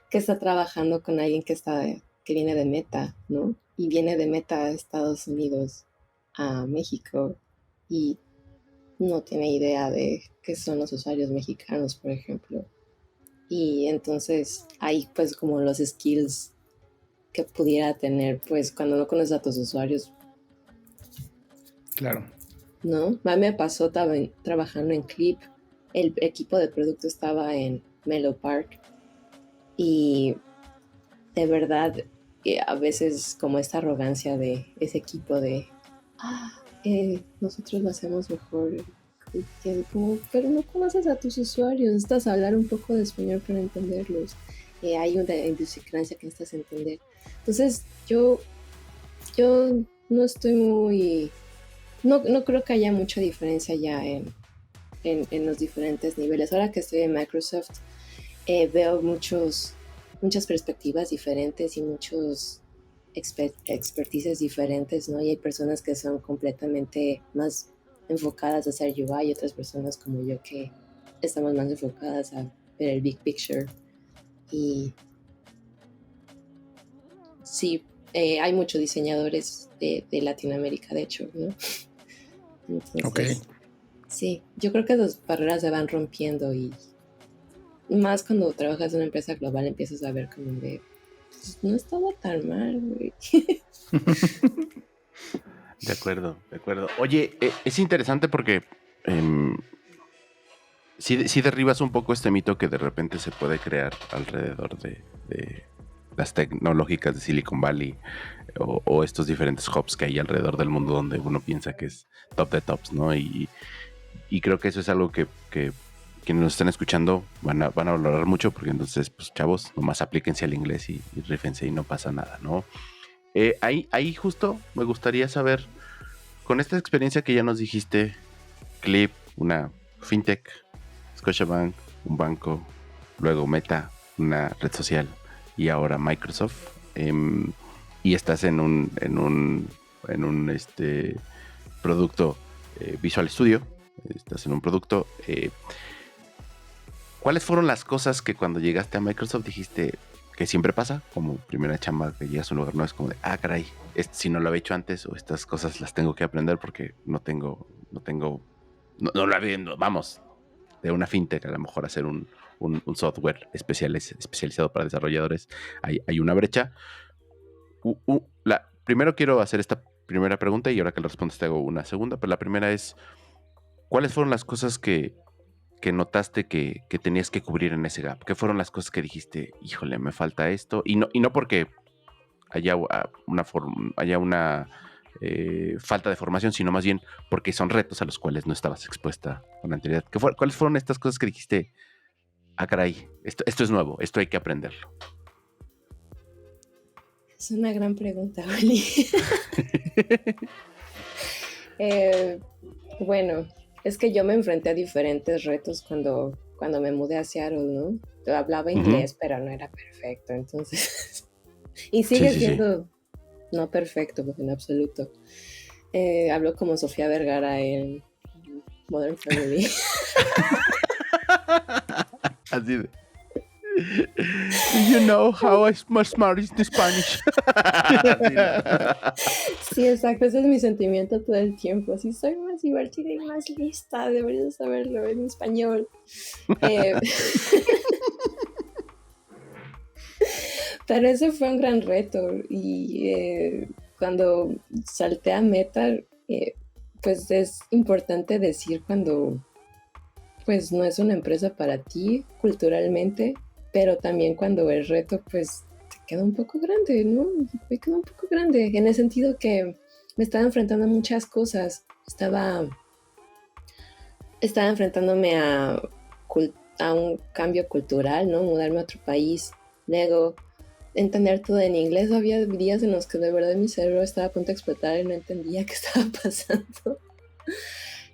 que está trabajando con alguien que viene de Meta, ¿no? Y viene de Meta a Estados Unidos a México y no tiene idea de qué son los usuarios mexicanos, por ejemplo. Y entonces hay pues como los skills que pudiera tener pues cuando no conoces a tus usuarios. Claro. ¿No? A mí me pasó trabajando en Clip. El equipo de producto estaba en Menlo Park y de verdad a veces como esta arrogancia de ese equipo de nosotros lo hacemos mejor, pero no conoces a tus usuarios, necesitas hablar un poco de español para entenderlos, hay una idiosincrasia que necesitas entender. Entonces yo no estoy muy, no creo que haya mucha diferencia ya en los diferentes niveles. Ahora que estoy en Microsoft veo muchas perspectivas diferentes y muchos expertices diferentes, ¿no? Y hay personas que son completamente más enfocadas a hacer UI y otras personas como yo que estamos más enfocadas a ver el big picture. Y sí, hay muchos diseñadores de Latinoamérica, de hecho, ¿no? Entonces, sí, yo creo que las barreras se van rompiendo y más cuando trabajas en una empresa global empiezas a ver como de pues, no estaba tan mal, güey. De acuerdo. Oye, es interesante porque sí derribas un poco este mito que de repente se puede crear alrededor de las tecnológicas de Silicon Valley o estos diferentes hubs que hay alrededor del mundo donde uno piensa que es top de tops, ¿no? Y creo que eso es algo que quienes nos están escuchando van a valorar mucho porque entonces, pues chavos, nomás aplíquense al inglés y rífense y no pasa nada, ¿no? Ahí justo me gustaría saber, con esta experiencia que ya nos dijiste, Clip, una fintech, Scotiabank, un banco, luego Meta, una red social y ahora Microsoft, y estás en un producto Visual Studio, estás en un producto. ¿Cuáles fueron las cosas que cuando llegaste a Microsoft dijiste que siempre pasa? Como primera chamba que llegas a un lugar, no es como de, caray, si no lo había hecho antes o estas cosas las tengo que aprender porque no lo había, vamos, de una fintech, a lo mejor hacer un software especializado para desarrolladores, hay una brecha. Primero quiero hacer esta primera pregunta y ahora que la respondes te hago una segunda, pero la primera es, ¿cuáles fueron las cosas que notaste que tenías que cubrir en ese gap? ¿Qué fueron las cosas que dijiste, híjole, me falta esto? Y no porque haya una falta de formación, sino más bien porque son retos a los cuales no estabas expuesta con anterioridad. ¿Cuáles fueron estas cosas que dijiste, caray, esto es nuevo, esto hay que aprenderlo? Es una gran pregunta, Oli. Bueno, es que yo me enfrenté a diferentes retos cuando me mudé a Seattle, ¿no? Yo hablaba inglés, pero no era perfecto, entonces... y sigue siendo no perfecto, en absoluto. Hablo como Sofía Vergara en Modern Family. Así de... You know how I'm smart in Spanish. Sí, exacto, ese es mi sentimiento todo el tiempo. Así soy más divertida y más lista, deberías saberlo en español. Pero ese fue un gran reto y cuando salté a Meta, pues es importante decir cuando pues no es una empresa para ti culturalmente, pero también cuando el reto pues te queda un poco grande, ¿no? Me quedó un poco grande en el sentido que me estaba enfrentando a muchas cosas. Estaba enfrentándome a un cambio cultural, ¿no? Mudarme a otro país, luego entender todo en inglés. Había días en los que de verdad mi cerebro estaba a punto de explotar y no entendía qué estaba pasando.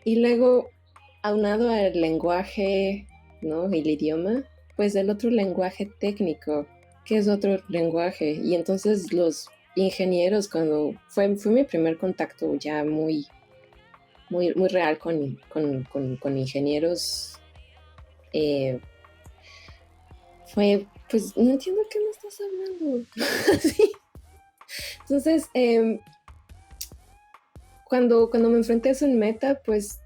Y luego, aunado al lenguaje, ¿no? Y el idioma, pues el otro lenguaje técnico, que es otro lenguaje. Y entonces los ingenieros, cuando fue mi primer contacto ya muy real con ingenieros, fue, pues, no entiendo qué me estás hablando. Sí. Entonces, cuando me enfrenté a eso en Meta, pues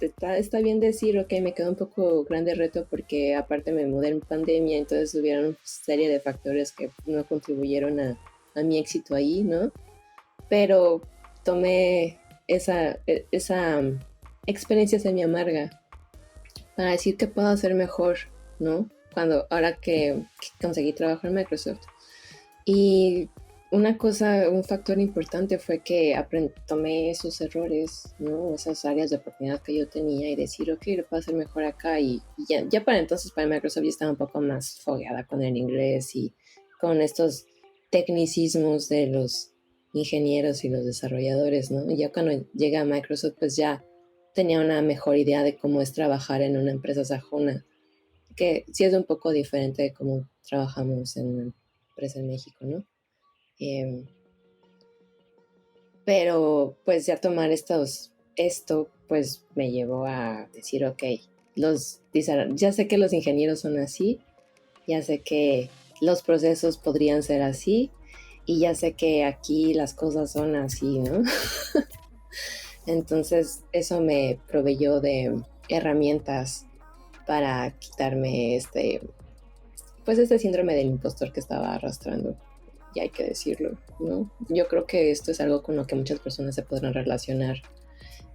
está bien decir, ok, me quedó un poco grande el reto porque aparte me mudé en pandemia, entonces hubieron una serie de factores que no contribuyeron a mi éxito ahí, ¿no? Pero tomé esa experiencia semi-amarga para decir que puedo hacer mejor, ¿no? Ahora que conseguí trabajo en Microsoft. Y un factor importante fue que tomé esos errores, ¿no? Esas áreas de oportunidad que yo tenía y decir, ok, lo puedo hacer mejor acá. Y ya para entonces, para Microsoft, ya estaba un poco más fogueada con el inglés y con estos tecnicismos de los ingenieros y los desarrolladores, ¿no? Y ya cuando llegué a Microsoft, pues ya tenía una mejor idea de cómo es trabajar en una empresa sajona, que sí es un poco diferente de cómo trabajamos en una empresa en México, ¿no? Pero pues ya tomar esto pues me llevó a decir, ok, ya sé que los ingenieros son así, ya sé que los procesos podrían ser así y ya sé que aquí las cosas son así, ¿no? Entonces eso me proveyó de herramientas para quitarme este síndrome del impostor que estaba arrastrando, y hay que decirlo, ¿no? Yo creo que esto es algo con lo que muchas personas se podrán relacionar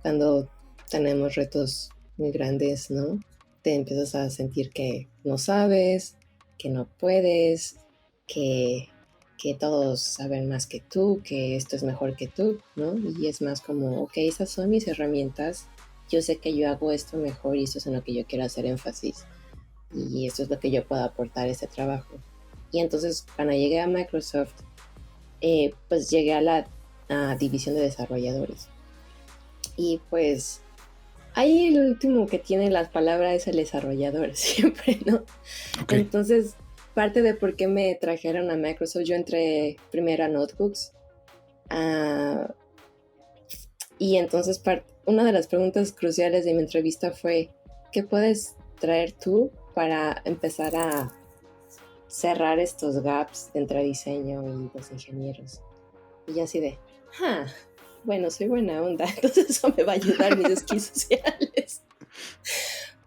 cuando tenemos retos muy grandes, ¿no? Te empiezas a sentir que no sabes, que no puedes, que todos saben más que tú, que esto es mejor que tú, ¿no? Y es más como, ok, esas son mis herramientas, yo sé que yo hago esto mejor y esto es en lo que yo quiero hacer énfasis. Y esto es lo que yo puedo aportar a este trabajo. Y entonces cuando llegué a Microsoft, pues llegué a la división de desarrolladores. Y pues ahí el último que tiene las palabras es el desarrollador siempre, ¿no? Okay. Entonces, parte de por qué me trajeron a Microsoft, yo entré primero a Notebooks. Y entonces una de las preguntas cruciales de mi entrevista fue, ¿qué puedes traer tú para empezar a cerrar estos gaps entre diseño y los ingenieros? Y yo así de, bueno, soy buena onda, entonces eso me va a ayudar mis skills sociales.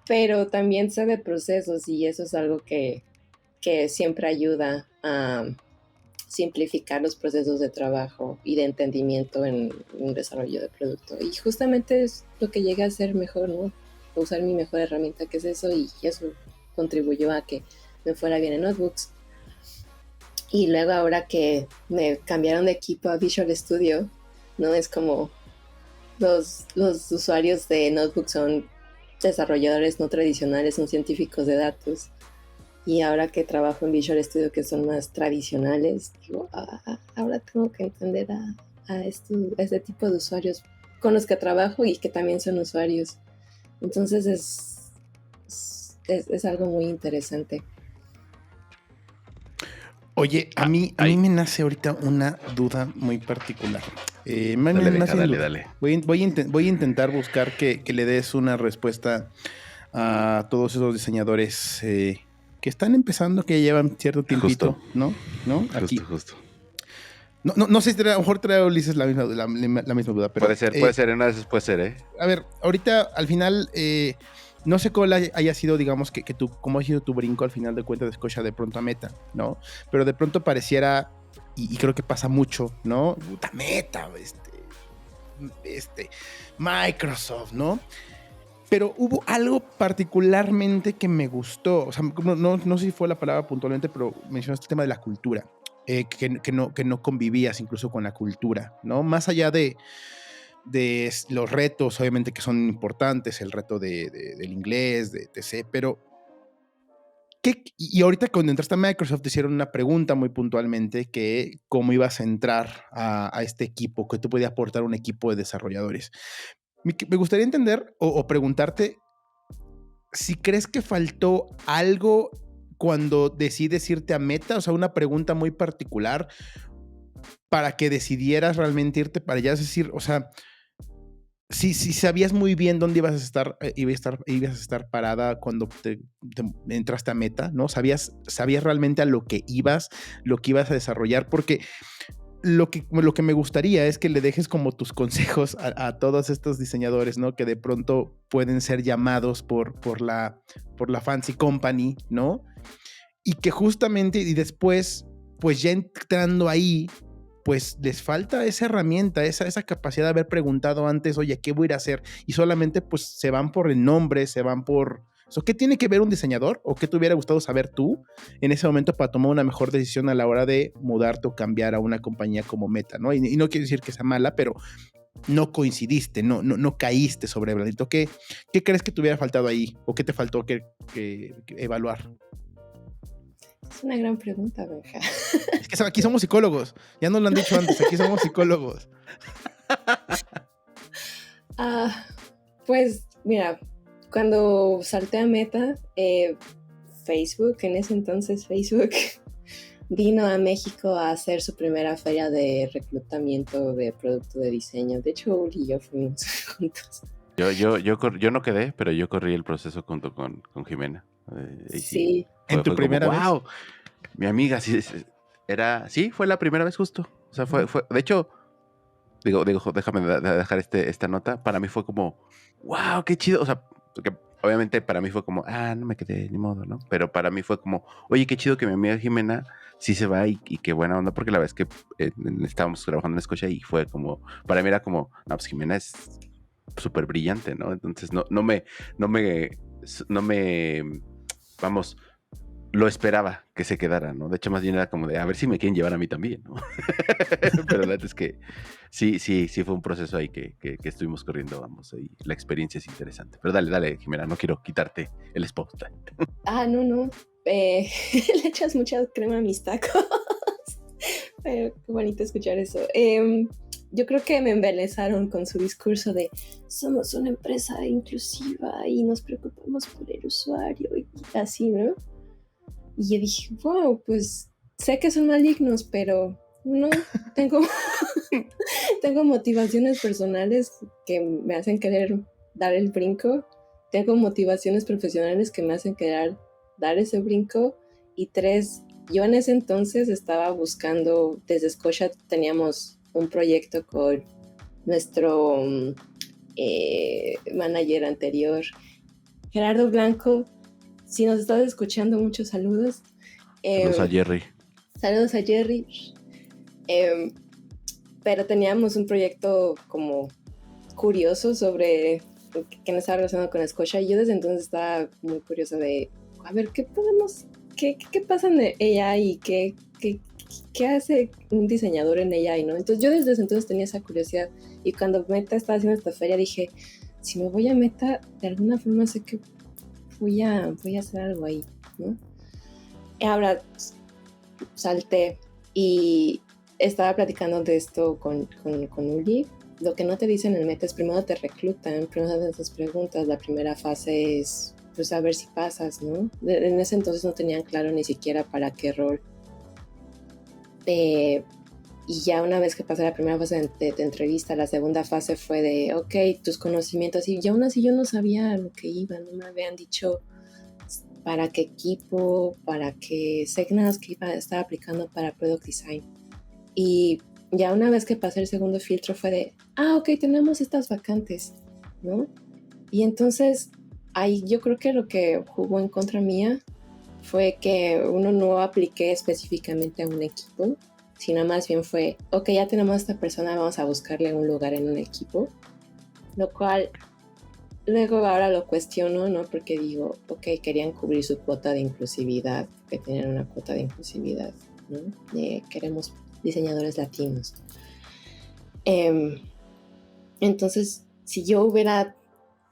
pero también sé de procesos y eso es algo que siempre ayuda a simplificar los procesos de trabajo y de entendimiento en un desarrollo de producto. Y justamente es lo que llegué a hacer mejor, ¿no? Usar mi mejor herramienta, que es eso, y eso contribuyó a que me fuera bien en notebooks. Y luego ahora que me cambiaron de equipo a Visual Studio, ¿no? Es como los usuarios de notebooks son desarrolladores no tradicionales, son científicos de datos. Y ahora que trabajo en Visual Studio, que son más tradicionales, digo, ahora tengo que entender a este tipo de usuarios con los que trabajo y que también son usuarios. Entonces es algo muy interesante. Oye, a mí me nace ahorita una duda muy particular. Dale. Voy a intentar buscar que le des una respuesta a todos esos diseñadores que están empezando, que llevan cierto tiempito, Justo. ¿no? Aquí. Justo. No sé si a lo mejor trae Ulises la misma duda, pero... Puede ser, en una de esas puede ser, ¿eh? A ver, ahorita al final, no sé cuál haya sido, digamos, cómo ha sido tu brinco al final de cuentas de Scotia de pronto a Meta, ¿no? Pero de pronto pareciera, y creo que pasa mucho, ¿no? Puta Meta, Microsoft, ¿no? Pero hubo algo particularmente que me gustó, o sea, no sé si fue la palabra puntualmente, pero mencionaste el tema de la cultura, que no convivías incluso con la cultura, ¿no? Más allá de los retos, obviamente que son importantes, el reto del inglés, de etc., pero y ahorita cuando entraste a Microsoft te hicieron una pregunta muy puntualmente que cómo ibas a entrar a este equipo, que tú podías aportar un equipo de desarrolladores. Me gustaría entender o preguntarte si crees que faltó algo cuando decides irte a Meta, o sea, una pregunta muy particular para que decidieras realmente irte para allá, es decir, o sea, si sabías muy bien dónde ibas a estar parada cuando te entraste a Meta, ¿no? Sabías realmente a lo que ibas a desarrollar, porque lo que me gustaría es que le dejes como tus consejos a todos estos diseñadores, ¿no? Que de pronto pueden ser llamados por la fancy company, ¿no? Y que justamente, y después, pues ya entrando ahí, pues les falta esa herramienta, esa capacidad de haber preguntado antes, oye, ¿qué voy a ir a hacer? Y solamente pues se van por el nombre, se van por... ¿Qué tiene que ver un diseñador? ¿O qué te hubiera gustado saber tú en ese momento para tomar una mejor decisión a la hora de mudarte o cambiar a una compañía como Meta, ¿no? Y no quiero decir que sea mala, pero no coincidiste, no caíste sobre el blandito. ¿Qué crees que te hubiera faltado ahí? ¿O qué te faltó que evaluar? Es una gran pregunta, Benja. Es que aquí somos psicólogos. Ya nos lo han dicho antes, aquí somos psicólogos. Pues mira, cuando salté a Meta, Facebook, en ese entonces Facebook, vino a México a hacer su primera feria de reclutamiento de producto de diseño. De hecho, Uli y yo fuimos juntos. Yo no quedé, pero yo corrí el proceso junto con Jimena. Sí. ¿En tu primera vez? ¡Wow! Mi amiga, sí, fue la primera vez justo. O sea, fue de hecho, digo, déjame dejar esta nota. Para mí fue como, ¡wow! ¡Qué chido! O sea, porque obviamente para mí fue como, no me quedé, ni modo, ¿no? Pero para mí fue como, oye, qué chido que mi amiga Jimena sí se va y qué buena onda, porque la vez que estábamos trabajando en Scotia y fue como, para mí era como, no, pues Jimena es súper brillante, ¿no? Entonces no me, vamos, lo esperaba que se quedara, ¿no? De hecho, más bien era como de, a ver si me quieren llevar a mí también, ¿no? Pero la verdad es que sí fue un proceso ahí que estuvimos corriendo, vamos, y la experiencia es interesante. Pero dale, Jimena, no quiero quitarte el spotlight. No. Le echas mucha crema a mis tacos. Pero qué bonito escuchar eso. Yo creo que me embelezaron con su discurso de somos una empresa inclusiva y nos preocupamos por el usuario y así, ¿no? Y yo dije, wow, pues sé que son malignos, pero no, tengo motivaciones personales que me hacen querer dar el brinco. Tengo motivaciones profesionales que me hacen querer dar ese brinco. Y 3, yo en ese entonces estaba buscando, desde Scotia teníamos un proyecto con nuestro manager anterior Gerardo Blanco, si nos estás escuchando, muchos saludos. Saludos a Jerry. Saludos a Jerry. Pero teníamos un proyecto como curioso sobre que no estaba relacionado con Scotia, y yo desde entonces estaba muy curiosa de, a ver, ¿qué pasa en AI y qué hace un diseñador en AI, ¿no? Entonces yo desde ese entonces tenía esa curiosidad, y cuando Meta estaba haciendo esta feria dije, si me voy a Meta, de alguna forma sé que voy a hacer algo ahí, ¿no? Y ahora salté y estaba platicando de esto con Uli. Lo que no te dicen en el Meta es primero te reclutan, primero hacen sus preguntas, la primera fase es pues a ver si pasas, ¿no? En ese entonces no tenían claro ni siquiera para qué rol. Y ya una vez que pasé la primera fase de entrevista, la segunda fase fue de, ok, tus conocimientos, y aún así yo no sabía a lo que iba, no me habían dicho para qué equipo, para qué, sé que nada más que estaba aplicando para Product Design. Y ya una vez que pasé el segundo filtro fue de, ok, tenemos estas vacantes, ¿no? Y entonces ahí yo creo que lo que jugó en contra mía fue que uno no apliqué específicamente a un equipo, sino más bien fue, ok, ya tenemos a esta persona, vamos a buscarle un lugar en un equipo, lo cual luego ahora lo cuestiono, ¿no? Porque digo, ok, querían cubrir su cuota de inclusividad, que tenían una cuota de inclusividad, ¿no? Queremos diseñadores latinos. Entonces, si yo hubiera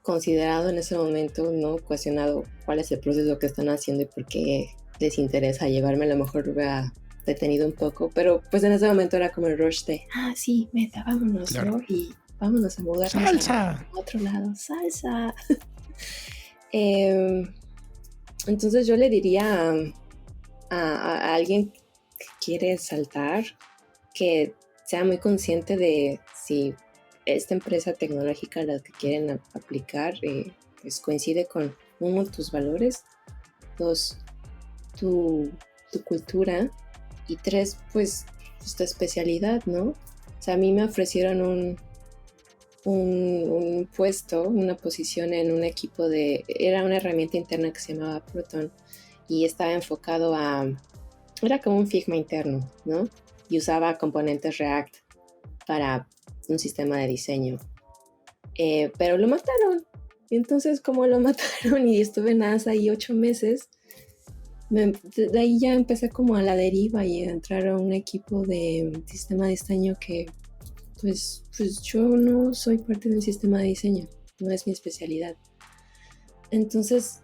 considerado en ese momento, ¿no? Cuestionado cuál es el proceso que están haciendo y por qué les interesa llevarme, a lo mejor lo hubiera detenido un poco, pero pues en ese momento era como el rush de, sí, Meta, vámonos, claro, ¿no? Y vámonos a mudarnos a otro lado, salsa. Entonces yo le diría a alguien que quiere saltar, que sea muy consciente de si esta empresa tecnológica a la que quieren aplicar pues coincide con, uno, tus valores, dos, tu cultura, y tres, pues tu especialidad, ¿no? O sea, a mí me ofrecieron un puesto, una posición en un equipo era una herramienta interna que se llamaba Proton, y estaba enfocado era como un Figma interno, ¿no? Y usaba componentes React para un sistema de diseño. Pero lo mataron. Entonces, como lo mataron y estuve en NASA ahí 8 meses, de ahí ya empecé como a la deriva y a entrar a un equipo de sistema de diseño que pues yo no soy parte de un sistema de diseño, no es mi especialidad. Entonces,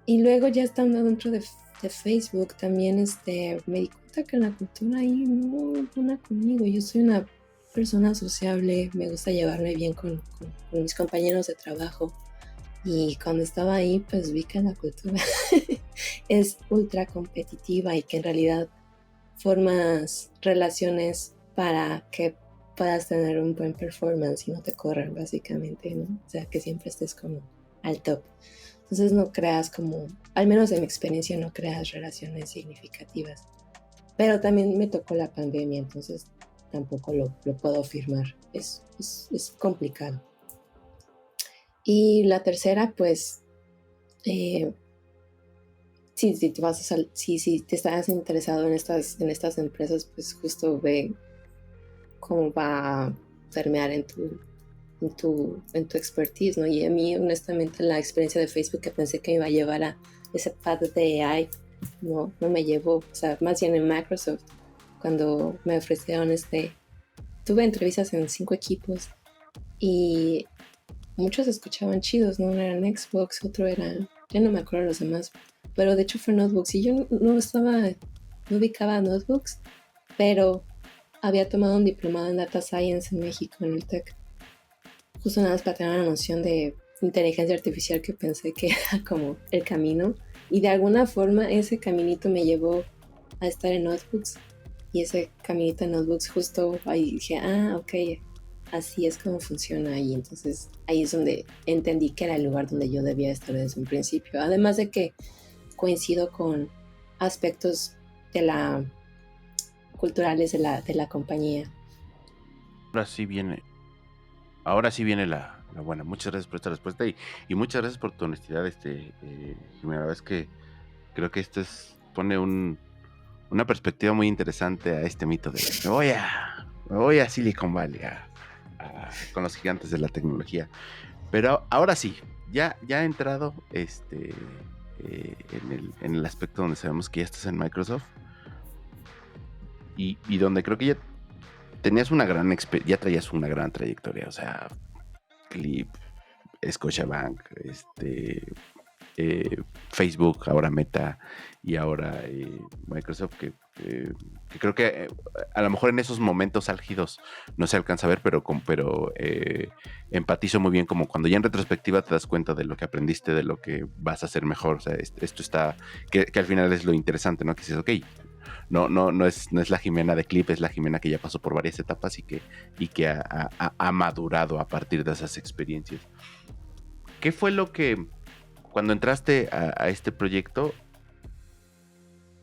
y luego ya estando dentro de Facebook también me di cuenta que la cultura ahí no una conmigo. Yo soy una persona sociable, me gusta llevarme bien con mis compañeros de trabajo, y cuando estaba ahí pues vi que la cultura es ultra competitiva y que en realidad formas relaciones para que puedas tener un buen performance y no te corran básicamente, ¿no? O sea, que siempre estés como al top. Entonces no creas como, al menos en mi experiencia, no creas relaciones significativas. Pero también me tocó la pandemia, entonces tampoco lo puedo afirmar. Es complicado. Y la tercera, pues, si te estás interesado en estas empresas, pues justo ve cómo va a permear en tu expertise, ¿no? Y a mí, honestamente, la experiencia de Facebook, que pensé que me iba a llevar a ese path de AI, no me llevó. O sea, más bien en Microsoft, cuando me ofrecieron tuve entrevistas en 5 equipos y muchos escuchaban chidos, ¿no? Uno era en Xbox, otro era, ya no me acuerdo los demás, pero de hecho fue Notebooks, y yo no ubicaba Notebooks, pero había tomado un diplomado en Data Science en México, en el TEC, justo nada más para tener una noción de inteligencia artificial, que pensé que era como el camino, y de alguna forma ese caminito me llevó a estar en Notebooks, y ese caminito en Notebooks justo ahí dije, ok, así es como funciona, y entonces ahí es donde entendí que era el lugar donde yo debía estar desde un principio, además de que coincido con aspectos culturales de la compañía. Ahora sí viene Enhorabuena, muchas gracias por esta respuesta y muchas gracias por tu honestidad, Jimena. La verdad es que creo que pone una perspectiva muy interesante a este mito de me voy a Silicon Valley con los gigantes de la tecnología. Ahora sí, ya he entrado en el aspecto donde sabemos que ya estás en Microsoft y donde creo que ya tenías ya traías una gran trayectoria, o sea, Clip, Scotiabank, Facebook, ahora Meta y ahora Microsoft, que creo que a lo mejor en esos momentos álgidos no se alcanza a ver, pero empatizo muy bien como cuando ya en retrospectiva te das cuenta de lo que aprendiste, de lo que vas a hacer mejor. O sea, esto está, que al final es lo interesante, ¿no? Que dices, ok, no es la Jimena de Clip, es la Jimena que ya pasó por varias etapas y que ha madurado a partir de esas experiencias. ¿Qué fue lo que, cuando entraste a este proyecto,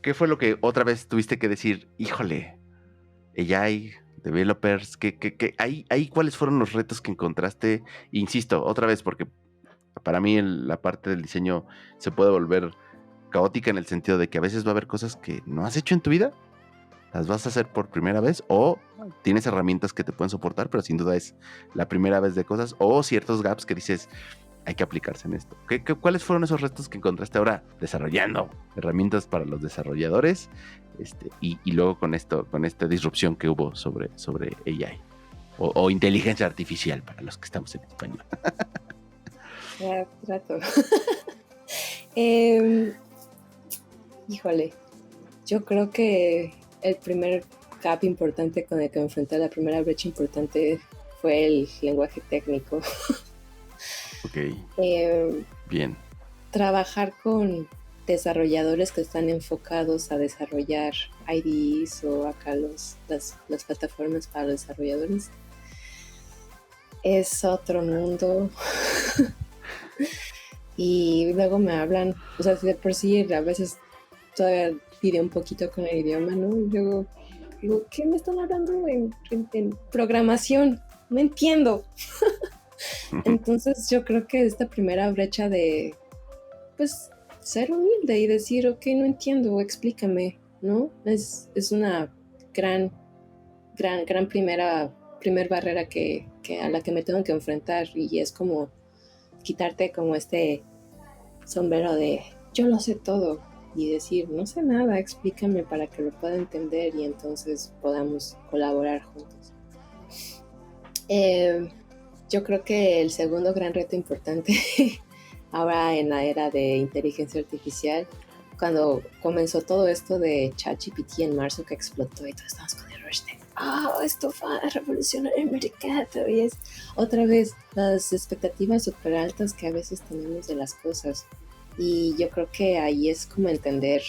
qué fue lo que otra vez tuviste que decir, híjole, AI, developers, ahí cuáles fueron los retos que encontraste? Insisto, otra vez, porque para mí la parte del diseño se puede volver caótica en el sentido de que a veces va a haber cosas que no has hecho en tu vida, las vas a hacer por primera vez, o tienes herramientas que te pueden soportar, pero sin duda es la primera vez de cosas, o ciertos gaps que dices, hay que aplicarse en esto. ¿Cuáles fueron esos retos que encontraste ahora desarrollando herramientas para los desarrolladores y luego con esta disrupción que hubo sobre AI o inteligencia artificial para los que estamos en español? Ya, trato. Híjole, yo creo que el primer gap importante con el que me enfrenté, la primera brecha importante, fue el lenguaje técnico. Ok. Bien. Trabajar con desarrolladores que están enfocados a desarrollar IDEs o acá las plataformas para los desarrolladores es otro mundo. Y luego me hablan, o sea, de por sí a veces todavía pide un poquito con el idioma, ¿no? Y luego digo, ¿qué me están hablando en programación? No entiendo. Entonces yo creo que esta primera brecha de, pues, ser humilde y decir, ok, no entiendo, explícame, ¿no? Es una gran primer barrera a la que me tengo que enfrentar, y es como quitarte como este sombrero de yo lo sé todo y decir, no sé nada, explícame para que lo pueda entender y entonces podamos colaborar juntos. Yo creo que el segundo gran reto importante ahora en la era de inteligencia artificial, cuando comenzó todo esto de ChatGPT en marzo, que explotó y todos estamos con el rush de esto va a revolucionar el mercado, y es otra vez las expectativas súper altas que a veces tenemos de las cosas, y yo creo que ahí es como entender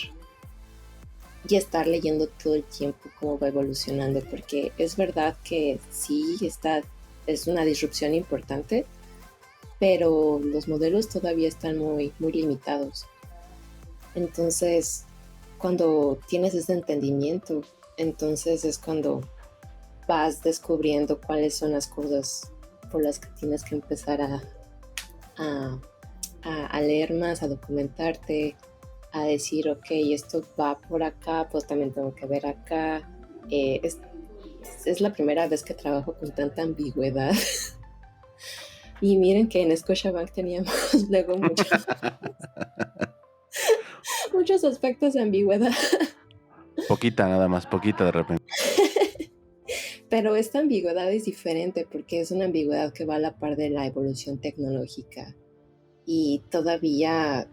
y estar leyendo todo el tiempo cómo va evolucionando, porque es verdad que sí es una disrupción importante, pero los modelos todavía están muy, muy limitados. Entonces, cuando tienes ese entendimiento, entonces es cuando vas descubriendo cuáles son las cosas por las que tienes que empezar a leer más, a documentarte, a decir, ok, esto va por acá, pues también tengo que ver acá. Es la primera vez que trabajo con tanta ambigüedad. Y miren que en Scotiabank teníamos luego muchos aspectos de ambigüedad. Poquita nada más, poquita de repente. Pero esta ambigüedad es diferente porque es una ambigüedad que va a la par de la evolución tecnológica, y todavía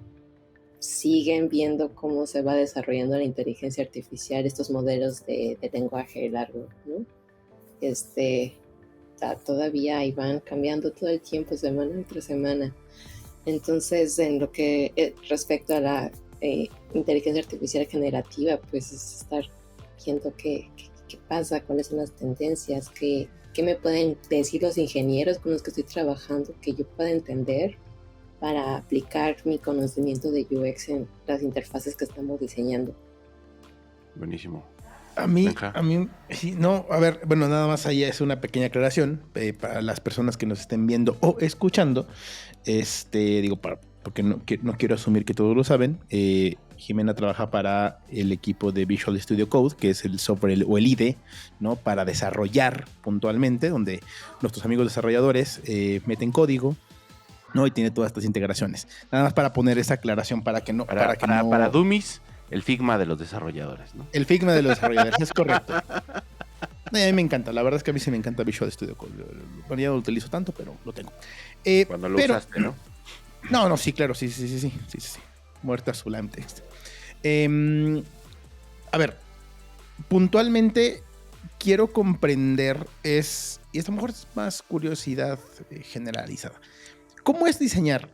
siguen viendo cómo se va desarrollando la inteligencia artificial, estos modelos de lenguaje largo, ¿no? Todavía ahí van cambiando todo el tiempo, semana tras semana. Entonces, en lo que respecto a la inteligencia artificial generativa, pues es estar viendo qué pasa, cuáles son las tendencias, qué me pueden decir los ingenieros con los que estoy trabajando que yo pueda entender para aplicar mi conocimiento de UX en las interfaces que estamos diseñando. Buenísimo. Benja. Sí, no, a ver, bueno, nada más ahí es una pequeña aclaración para las personas que nos estén viendo o escuchando. Porque no quiero asumir que todos lo saben. Jimena trabaja para el equipo de Visual Studio Code, que es el software o el IDE, ¿no? Para desarrollar puntualmente, donde nuestros amigos desarrolladores meten código, ¿no? Y tiene todas estas integraciones. Nada más para poner esa aclaración para que no. Para Dummies, el Figma de los desarrolladores, ¿no? El Figma de los desarrolladores, es correcto. A mí me encanta, la verdad es que a mí sí me encanta Visual Studio Code. Bueno, ya no lo utilizo tanto, pero lo tengo. Cuando lo usaste, ¿no? No, sí, claro, sí. Muerta su Lime Text. A ver, puntualmente quiero comprender y a lo mejor es más curiosidad generalizada. ¿Cómo es diseñar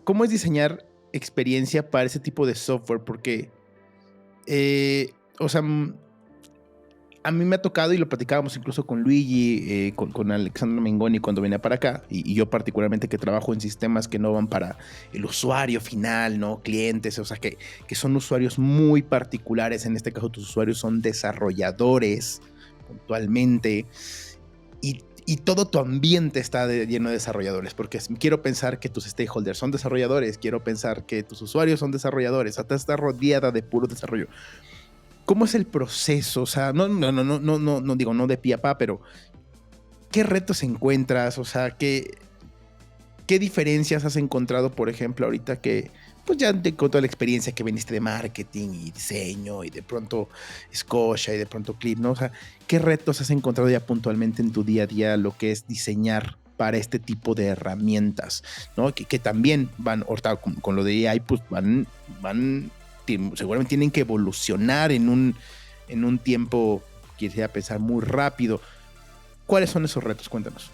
experiencia para ese tipo de software? Porque, a mí me ha tocado, y lo platicábamos incluso con Luigi, con Alexandra Mengoni cuando venía para acá, y yo particularmente que trabajo en sistemas que no van para el usuario final, ¿no? Clientes, o sea, que son usuarios muy particulares. En este caso, tus usuarios son desarrolladores, puntualmente, y todo tu ambiente está lleno de desarrolladores, porque quiero pensar que tus stakeholders son desarrolladores, quiero pensar que tus usuarios son desarrolladores, hasta está rodeada de puro desarrollo. ¿Cómo es el proceso? O sea, no digo, no de pie a pa, pero ¿qué retos encuentras? O sea, ¿qué diferencias has encontrado, por ejemplo, ahorita que pues ya con toda la experiencia que veniste de marketing y diseño y de pronto Scotia y de pronto Clip, ¿no? O sea, ¿qué retos has encontrado ya puntualmente en tu día a día lo que es diseñar para este tipo de herramientas, ¿no? Que también van, ahorita con lo de AI, pues seguramente tienen que evolucionar en un tiempo, quisiera pensar, muy rápido. ¿Cuáles son esos retos? Cuéntanos.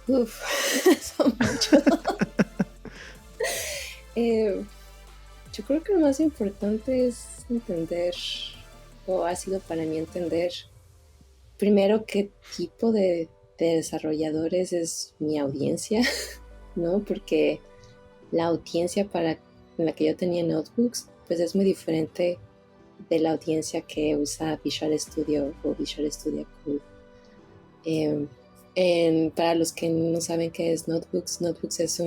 Son muchos. Yo creo que lo más importante es entender, o ha sido para mí entender, primero qué tipo de desarrolladores es mi audiencia, ¿no? Porque la audiencia para la que yo tenía notebooks, pues es muy diferente de la audiencia que usa Visual Studio o Visual Studio Code. Para los que no saben qué es notebooks es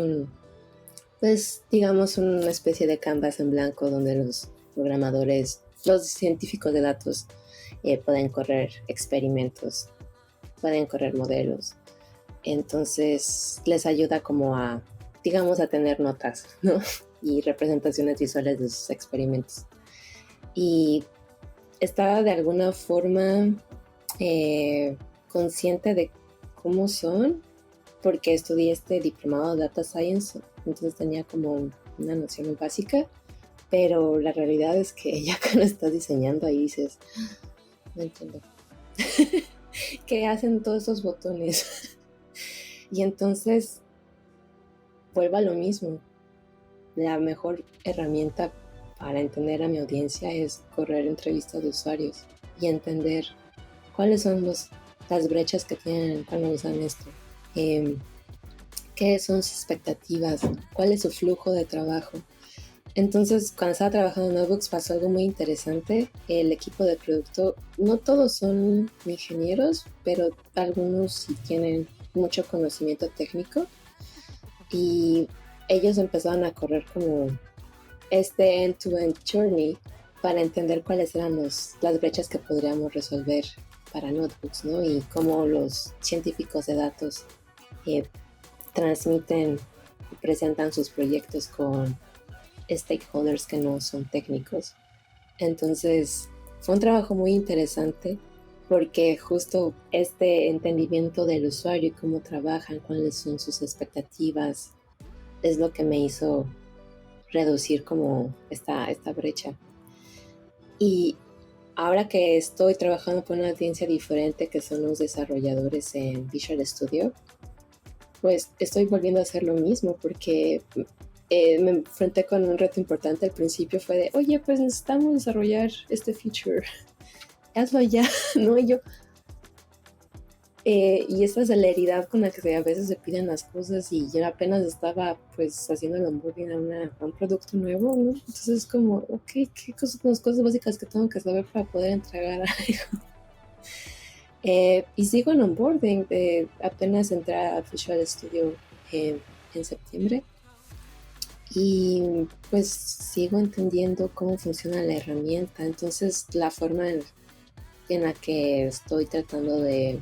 pues digamos una especie de canvas en blanco donde los programadores, los científicos de datos pueden correr experimentos, pueden correr modelos. Entonces les ayuda como a, digamos, a tener notas, ¿no? Y representaciones visuales de sus experimentos. Y estaba de alguna forma consciente de cómo son, porque estudié este diplomado de Data Science, entonces tenía como una noción muy básica, pero la realidad es que ya cuando estás diseñando ahí dices, no entiendo, ¿qué hacen todos esos botones? Y entonces vuelvo a lo mismo. La mejor herramienta para entender a mi audiencia es correr entrevistas de usuarios y entender cuáles son las brechas que tienen cuando usan esto. ¿Qué son sus expectativas? ¿Cuál es su flujo de trabajo? Entonces, cuando estaba trabajando en Notebooks pasó algo muy interesante. El equipo de producto, no todos son ingenieros, pero algunos sí tienen mucho conocimiento técnico. Y ellos empezaron a correr como este end-to-end journey para entender cuáles eran las brechas que podríamos resolver para notebooks, ¿no? Y cómo los científicos de datos transmiten y presentan sus proyectos con stakeholders que no son técnicos. Entonces fue un trabajo muy interesante porque justo este entendimiento del usuario y cómo trabajan, cuáles son sus expectativas, es lo que me hizo reducir como esta brecha. Y ahora que estoy trabajando con una audiencia diferente que son los desarrolladores en Visual Studio, pues estoy volviendo a hacer lo mismo porque me enfrenté con un reto importante al principio. Fue de, oye, pues necesitamos desarrollar este feature, hazlo ya, ¿no? Y yo, Y esta celeridad con la que a veces se piden las cosas y yo apenas estaba pues haciendo el onboarding a un producto nuevo, ¿no? Entonces es como, ok, ¿qué cosas, las cosas básicas que tengo que saber para poder entregar algo? Y sigo en onboarding, apenas entré a Visual Studio en septiembre y pues sigo entendiendo cómo funciona la herramienta. Entonces la forma en la que estoy tratando de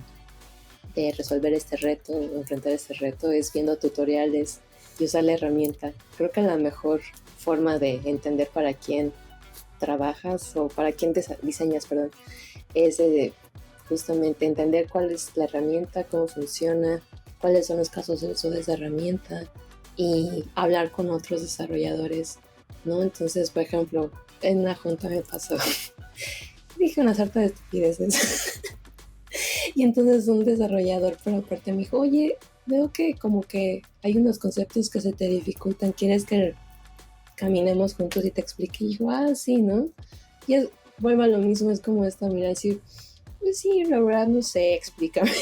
resolver este reto, enfrentar este reto, es viendo tutoriales y usar la herramienta. Creo que la mejor forma de entender para quién trabajas o para quién diseñas, perdón, es justamente entender cuál es la herramienta, cómo funciona, cuáles son los casos de uso de esa herramienta y hablar con otros desarrolladores, ¿no? Entonces, por ejemplo, en una junta me pasó, dije una sarta de estupideces. Y entonces un desarrollador por aparte me dijo, oye, veo que como que hay unos conceptos que se te dificultan, ¿quieres que caminemos juntos y te explique? Y dijo, sí, ¿no? Y vuelvo a lo mismo, es como esta mira, decir, pues sí, la verdad no sé, explícame.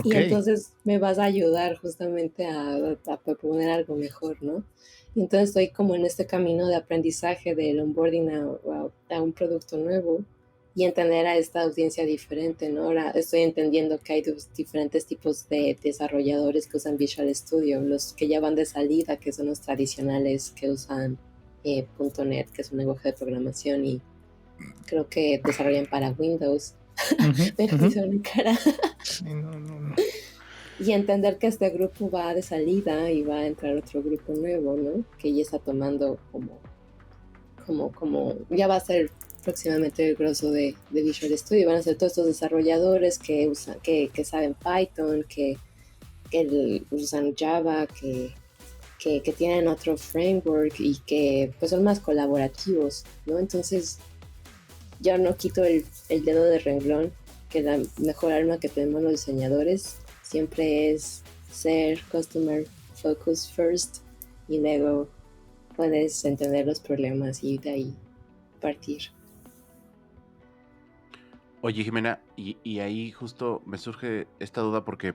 Y entonces me vas a ayudar justamente a proponer algo mejor, ¿no? Y entonces estoy como en este camino de aprendizaje del onboarding a un producto nuevo y entender a esta audiencia diferente, ¿no? Ahora estoy entendiendo que hay diferentes tipos de desarrolladores que usan Visual Studio, los que ya van de salida, que son los tradicionales que usan .NET, que es un lenguaje de programación y creo que desarrollan para Windows. Cara. Sí, no. Y entender que este grupo va de salida y va a entrar otro grupo nuevo, ¿no? Que ya está tomando como ya va a ser próximamente el grosso de Visual Studio. Van a ser todos estos desarrolladores que usan, que saben Python, que usan Java, que tienen otro framework y que pues son más colaborativos, ¿no? Entonces ya no quito el dedo de renglón, que la mejor arma que tenemos los diseñadores siempre es ser customer focused first y luego puedes entender los problemas y de ahí partir. Oye, Jimena, y ahí justo me surge esta duda porque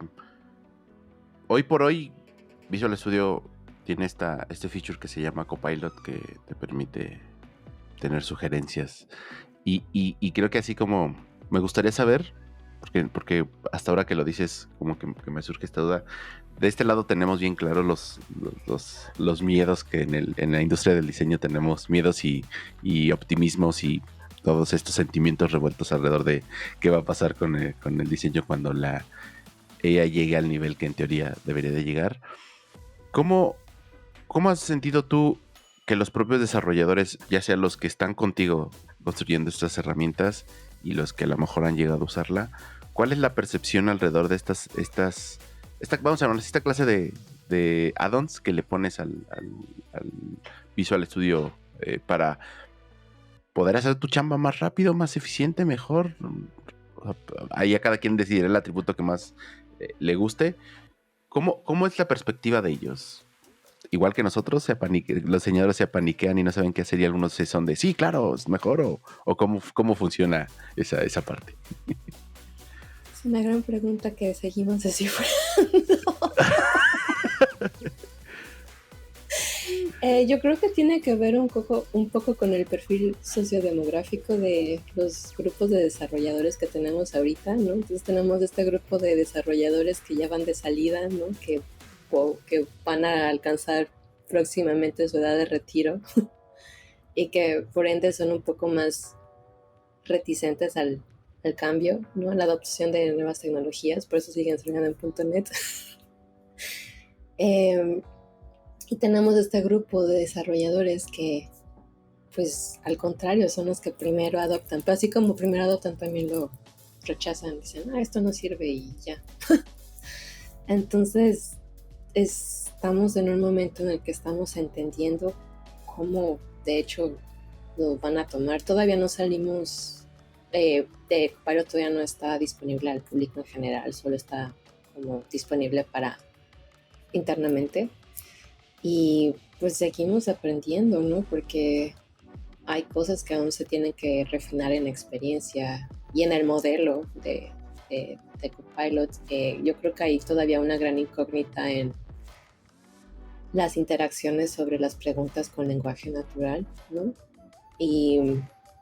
hoy por hoy Visual Studio tiene este feature que se llama Copilot que te permite tener sugerencias y creo que así como me gustaría saber, porque hasta ahora que lo dices como que me surge esta duda, de este lado tenemos bien claro los miedos que en la industria del diseño tenemos, miedos y optimismos y todos estos sentimientos revueltos alrededor de qué va a pasar con el diseño cuando la AI llegue al nivel que en teoría debería de llegar. ¿Cómo has sentido tú que los propios desarrolladores, ya sean los que están contigo construyendo estas herramientas y los que a lo mejor han llegado a usarla, cuál es la percepción alrededor de vamos a llamarlas, esta clase de add-ons que le pones al Visual Studio para poder hacer tu chamba más rápido, más eficiente, mejor? Ahí a cada quien decidirá el atributo que más le guste. ¿Cómo es la perspectiva de ellos? Igual que nosotros, los diseñadores se apaniquean y no saben qué hacer y algunos se son de, sí, claro, es mejor, o cómo funciona esa parte. Es una gran pregunta que seguimos descifrando. Yo creo que tiene que ver un poco con el perfil sociodemográfico de los grupos de desarrolladores que tenemos ahorita, ¿no? Entonces tenemos este grupo de desarrolladores que ya van de salida, ¿no? Que van a alcanzar próximamente su edad de retiro y que por ende son un poco más reticentes al cambio, ¿no? A la adopción de nuevas tecnologías, por eso siguen trabajando en .NET. Y tenemos este grupo de desarrolladores que, pues, al contrario, son los que primero adoptan, pero así como primero adoptan, también lo rechazan, dicen, esto no sirve y ya. Entonces, estamos en un momento en el que estamos entendiendo cómo, de hecho, lo van a tomar. Todavía no salimos de Copilot, todavía no está disponible al público en general, solo está como disponible para internamente. Y pues seguimos aprendiendo, ¿no? Porque hay cosas que aún se tienen que refinar en la experiencia y en el modelo de de Copilot, yo creo que hay todavía una gran incógnita en las interacciones sobre las preguntas con lenguaje natural, ¿no? Y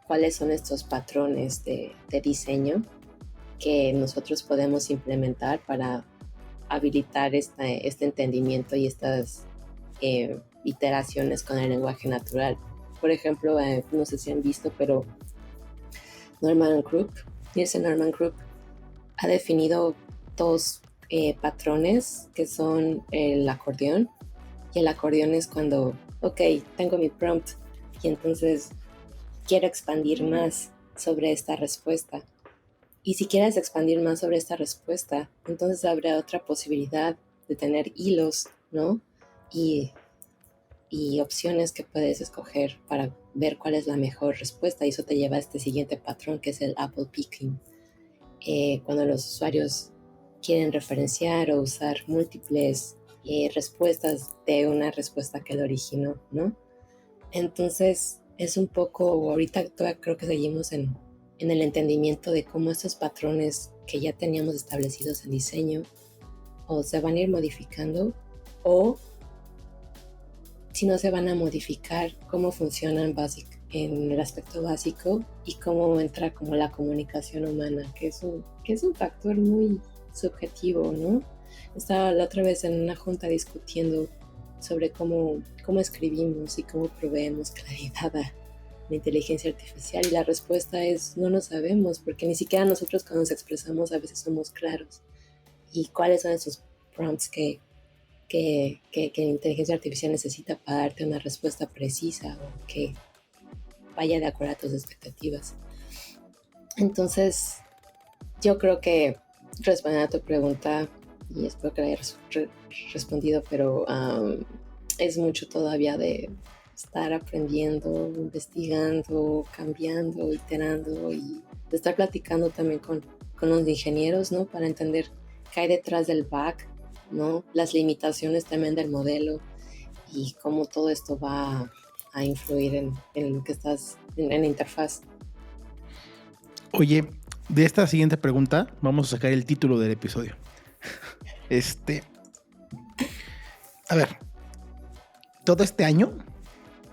cuáles son estos patrones de diseño que nosotros podemos implementar para habilitar este entendimiento y estas iteraciones con el lenguaje natural. Por ejemplo, no sé si han visto, pero Nielsen Norman Group ha definido dos patrones que son el acordeón. Y el acordeón es cuando, ok, tengo mi prompt y entonces quiero expandir más sobre esta respuesta. Y si quieres expandir más sobre esta respuesta, entonces habrá otra posibilidad de tener hilos, ¿no? Y opciones que puedes escoger para ver cuál es la mejor respuesta. Y eso te lleva a este siguiente patrón, que es el apple picking. Cuando los usuarios quieren referenciar o usar múltiples respuestas de una respuesta que lo originó, ¿no? Entonces es un poco, ahorita todavía creo que seguimos en el entendimiento de cómo estos patrones que ya teníamos establecidos en diseño o se van a ir modificando, o si no se van a modificar, cómo funcionan en el aspecto básico y cómo entra como la comunicación humana, que es un factor muy subjetivo, ¿no? Estaba la otra vez en una junta discutiendo sobre cómo escribimos y cómo proveemos claridad a la inteligencia artificial, y la respuesta es no lo sabemos, porque ni siquiera nosotros cuando nos expresamos a veces somos claros. ¿Y cuáles son esos prompts que la inteligencia artificial necesita para darte una respuesta precisa o que vaya de acuerdo a tus expectativas? Entonces, yo creo que respondiendo a tu pregunta, y espero que la haya respondido, pero es mucho todavía de estar aprendiendo, investigando, cambiando, iterando, y de estar platicando también con los ingenieros, ¿no? Para entender qué hay detrás del back, ¿no? Las limitaciones también del modelo y cómo todo esto va a influir en lo que estás en la interfaz. Oye, de esta siguiente pregunta vamos a sacar el título del episodio. A ver, todo este año,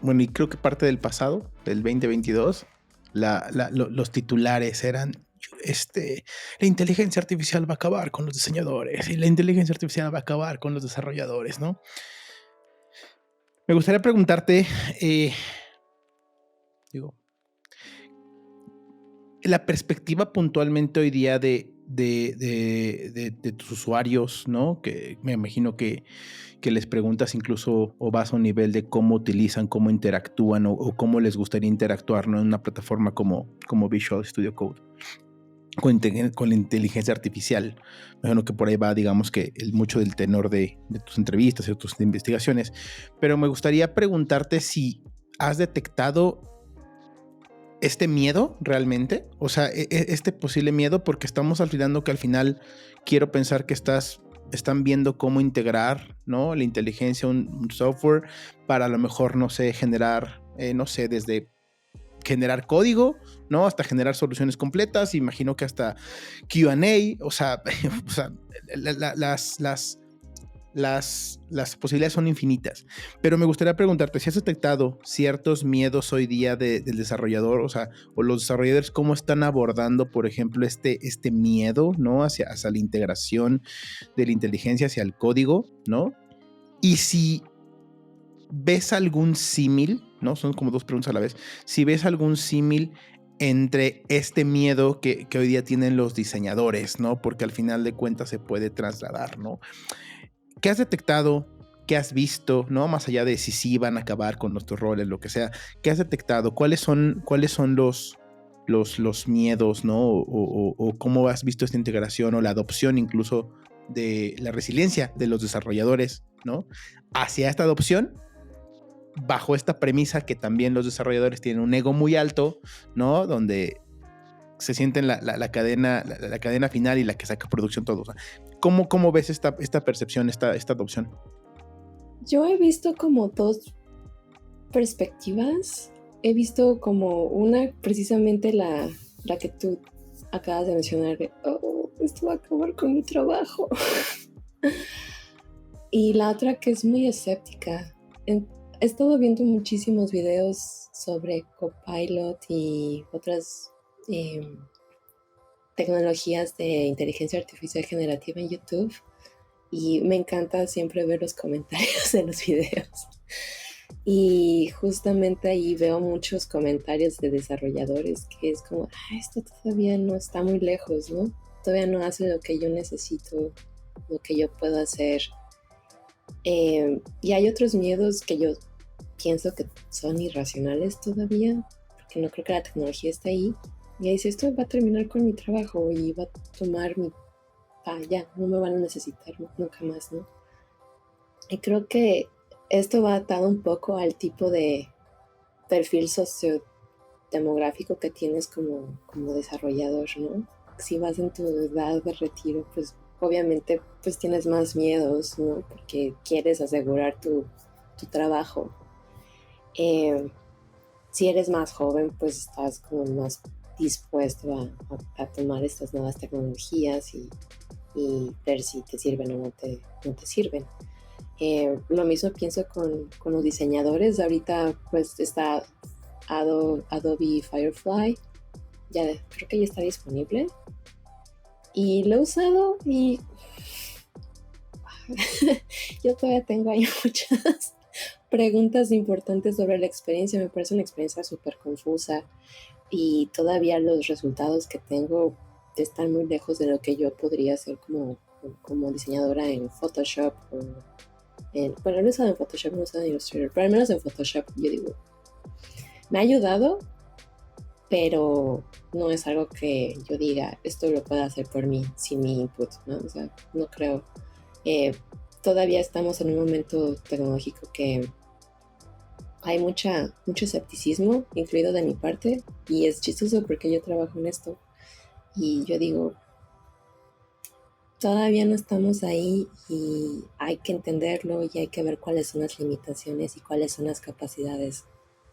bueno, y creo que parte del pasado, del 2022, los titulares eran la inteligencia artificial va a acabar con los diseñadores y la inteligencia artificial va a acabar con los desarrolladores, ¿no? Me gustaría preguntarte, la perspectiva puntualmente hoy día de tus usuarios, ¿no? Que me imagino que les preguntas incluso o vas a un nivel de cómo utilizan, cómo interactúan o cómo les gustaría interactuar, ¿no? En una plataforma como Visual Studio Code con la inteligencia artificial. Me imagino que por ahí va, digamos, que mucho del tenor de tus entrevistas y de tus investigaciones. Pero me gustaría preguntarte si has detectado este miedo realmente, o sea, este posible miedo, porque estamos olvidando que al final quiero pensar que están viendo cómo integrar, ¿no? La inteligencia, un software para a lo mejor, no sé, generar, no sé, desde generar código, ¿no? Hasta generar soluciones completas, imagino que hasta Q&A, o sea, las posibilidades son infinitas. Pero me gustaría preguntarte si has detectado ciertos miedos hoy día del desarrollador, o sea, o los desarrolladores, cómo están abordando, por ejemplo, este miedo, ¿no? Hacia la integración de la inteligencia hacia el código, ¿no? Y si ves algún símil, ¿no? Son como dos preguntas a la vez. Si ves algún símil entre este miedo que hoy día tienen los diseñadores, ¿no? Porque al final de cuentas se puede trasladar, ¿no? ¿Qué has detectado? ¿Qué has visto? ¿No? Más allá de si sí van a acabar con nuestros roles, lo que sea. ¿Qué has detectado? ¿Cuáles son los miedos, ¿no? O cómo has visto esta integración o la adopción incluso de la resiliencia de los desarrolladores, ¿no? Hacia esta adopción, bajo esta premisa que también los desarrolladores tienen un ego muy alto, ¿no? Donde se sienten la cadena final y la que saca producción todo. O sea, ¿cómo ves esta percepción, esta adopción? Yo he visto como dos perspectivas. He visto como una, precisamente la que tú acabas de mencionar, esto va a acabar con mi trabajo. Y la otra que es muy escéptica. He estado viendo muchísimos videos sobre Copilot y otras tecnologías de inteligencia artificial generativa en YouTube. Y me encanta siempre ver los comentarios de los videos. Y justamente ahí veo muchos comentarios de desarrolladores que es como, esto todavía no está muy lejos, ¿no? Todavía no hace lo que yo necesito, lo que yo puedo hacer. Y hay otros miedos que yo pienso que son irracionales todavía, porque no creo que la tecnología esté ahí. Y ahí dice, esto va a terminar con mi trabajo y va a tomar mi... ya, no me van a necesitar nunca más, ¿no? Y creo que esto va atado un poco al tipo de perfil sociodemográfico que tienes como desarrollador, ¿no? Si vas en tu edad de retiro, pues obviamente pues tienes más miedos, ¿no? Porque quieres asegurar tu trabajo. Si eres más joven, pues estás como más dispuesto a tomar estas nuevas tecnologías y ver si te sirven o no te sirven. Lo mismo pienso con los diseñadores. Ahorita pues está Adobe Firefly, creo que ya está disponible y lo he usado y yo todavía tengo ahí muchas preguntas importantes sobre la experiencia. Me parece una experiencia súper confusa y todavía los resultados que tengo están muy lejos de lo que yo podría hacer como diseñadora en Photoshop bueno, no he usado en Photoshop, no he usado en Illustrator, pero al menos en Photoshop yo digo, me ha ayudado, pero no es algo que yo diga, esto lo puedo hacer por mí, sin mi input, ¿no? O sea, no creo. Todavía estamos en un momento tecnológico que hay mucho escepticismo, incluido de mi parte, y es chistoso porque yo trabajo en esto, y yo digo, todavía no estamos ahí y hay que entenderlo y hay que ver cuáles son las limitaciones y cuáles son las capacidades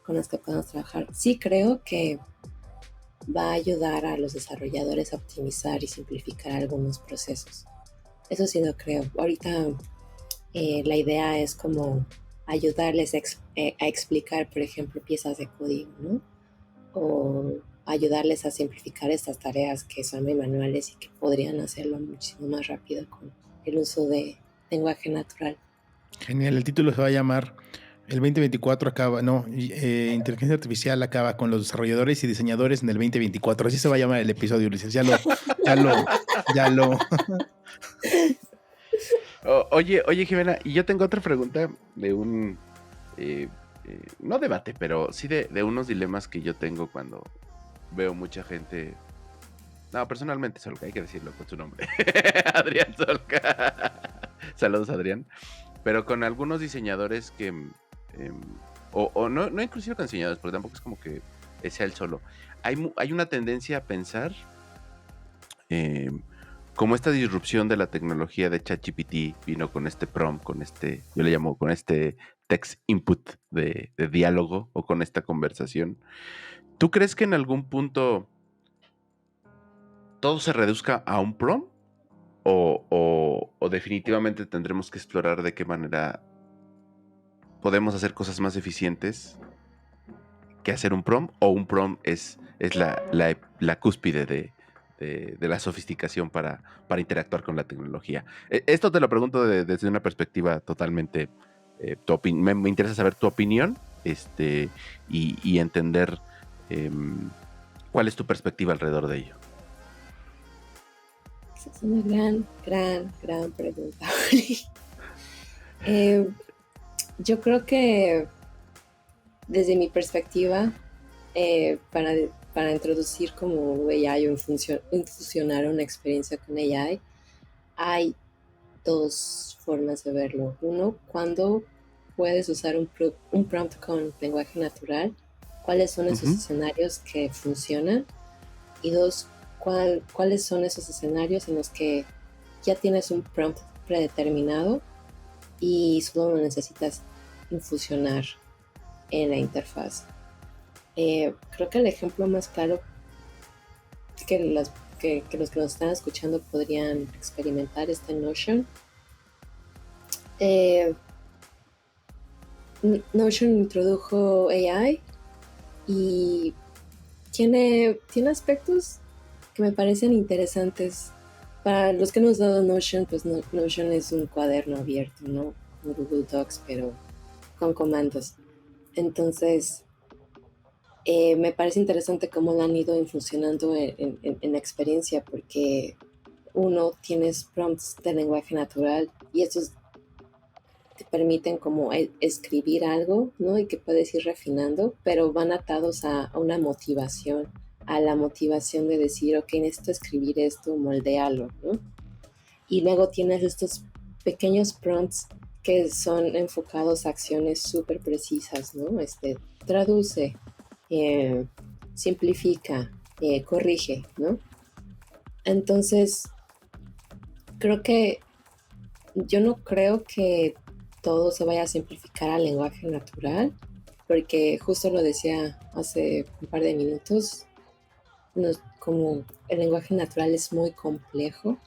con las que podemos trabajar. Sí creo que va a ayudar a los desarrolladores a optimizar y simplificar algunos procesos. Eso sí lo creo. Ahorita la idea es como ayudarles a explicar, por ejemplo, piezas de código, ¿no? O ayudarles a simplificar estas tareas que son muy manuales y que podrían hacerlo muchísimo más rápido con el uso de lenguaje natural. Genial, el título se va a llamar El 2024 acaba, inteligencia artificial acaba con los desarrolladores y diseñadores en el 2024. Así se va a llamar el episodio, Ulises. Ya lo. Oye, Jimena, y yo tengo otra pregunta de un, no debate, pero sí de unos dilemas que yo tengo cuando veo mucha gente. No, personalmente Solca, hay que decirlo con su nombre. Adrián Solca. Saludos, Adrián. Pero con algunos diseñadores que... o no inclusive con diseñadores, porque tampoco es como que sea él solo. Hay una tendencia a pensar como esta disrupción de la tecnología de ChatGPT vino con este prompt, yo le llamo con este text input de diálogo o con esta conversación. ¿Tú crees que en algún punto todo se reduzca a un prompt? ¿O definitivamente tendremos que explorar de qué manera podemos hacer cosas más eficientes que hacer un prompt? ¿O un prompt es la cúspide de la sofisticación para interactuar con la tecnología? Esto te lo pregunto desde una perspectiva totalmente... me interesa saber tu opinión y entender cuál es tu perspectiva alrededor de ello. Esa es una gran pregunta. Yo creo que desde mi perspectiva, para introducir como AI o infusionar una experiencia con AI, hay dos formas de verlo. Uno, cuando puedes usar un prompt con lenguaje natural, cuáles son esos escenarios que funcionan, y dos, cuáles son esos escenarios en los que ya tienes un prompt predeterminado y solo lo necesitas infusionar en la interfaz. Creo que el ejemplo más claro que que los que nos están escuchando podrían experimentar este Notion. Notion introdujo AI y tiene aspectos que me parecen interesantes. Para los que no han usado Notion, pues Notion es un cuaderno abierto, ¿no? Un Google Docs, pero con comandos. Entonces, me parece interesante cómo lo han ido infusionando en la experiencia, porque uno tienes prompts de lenguaje natural y estos te permiten como escribir algo, ¿no? Y que puedes ir refinando, pero van atados a una motivación, a la motivación de decir, ok, necesito escribir esto, moldealo, ¿no? Y luego tienes estos pequeños prompts que son enfocados a acciones súper precisas, ¿no? Traduce, simplifica, corrige, ¿no? Entonces, yo no creo que todo se vaya a simplificar al lenguaje natural, porque justo lo decía hace un par de minutos, como el lenguaje natural es muy complejo,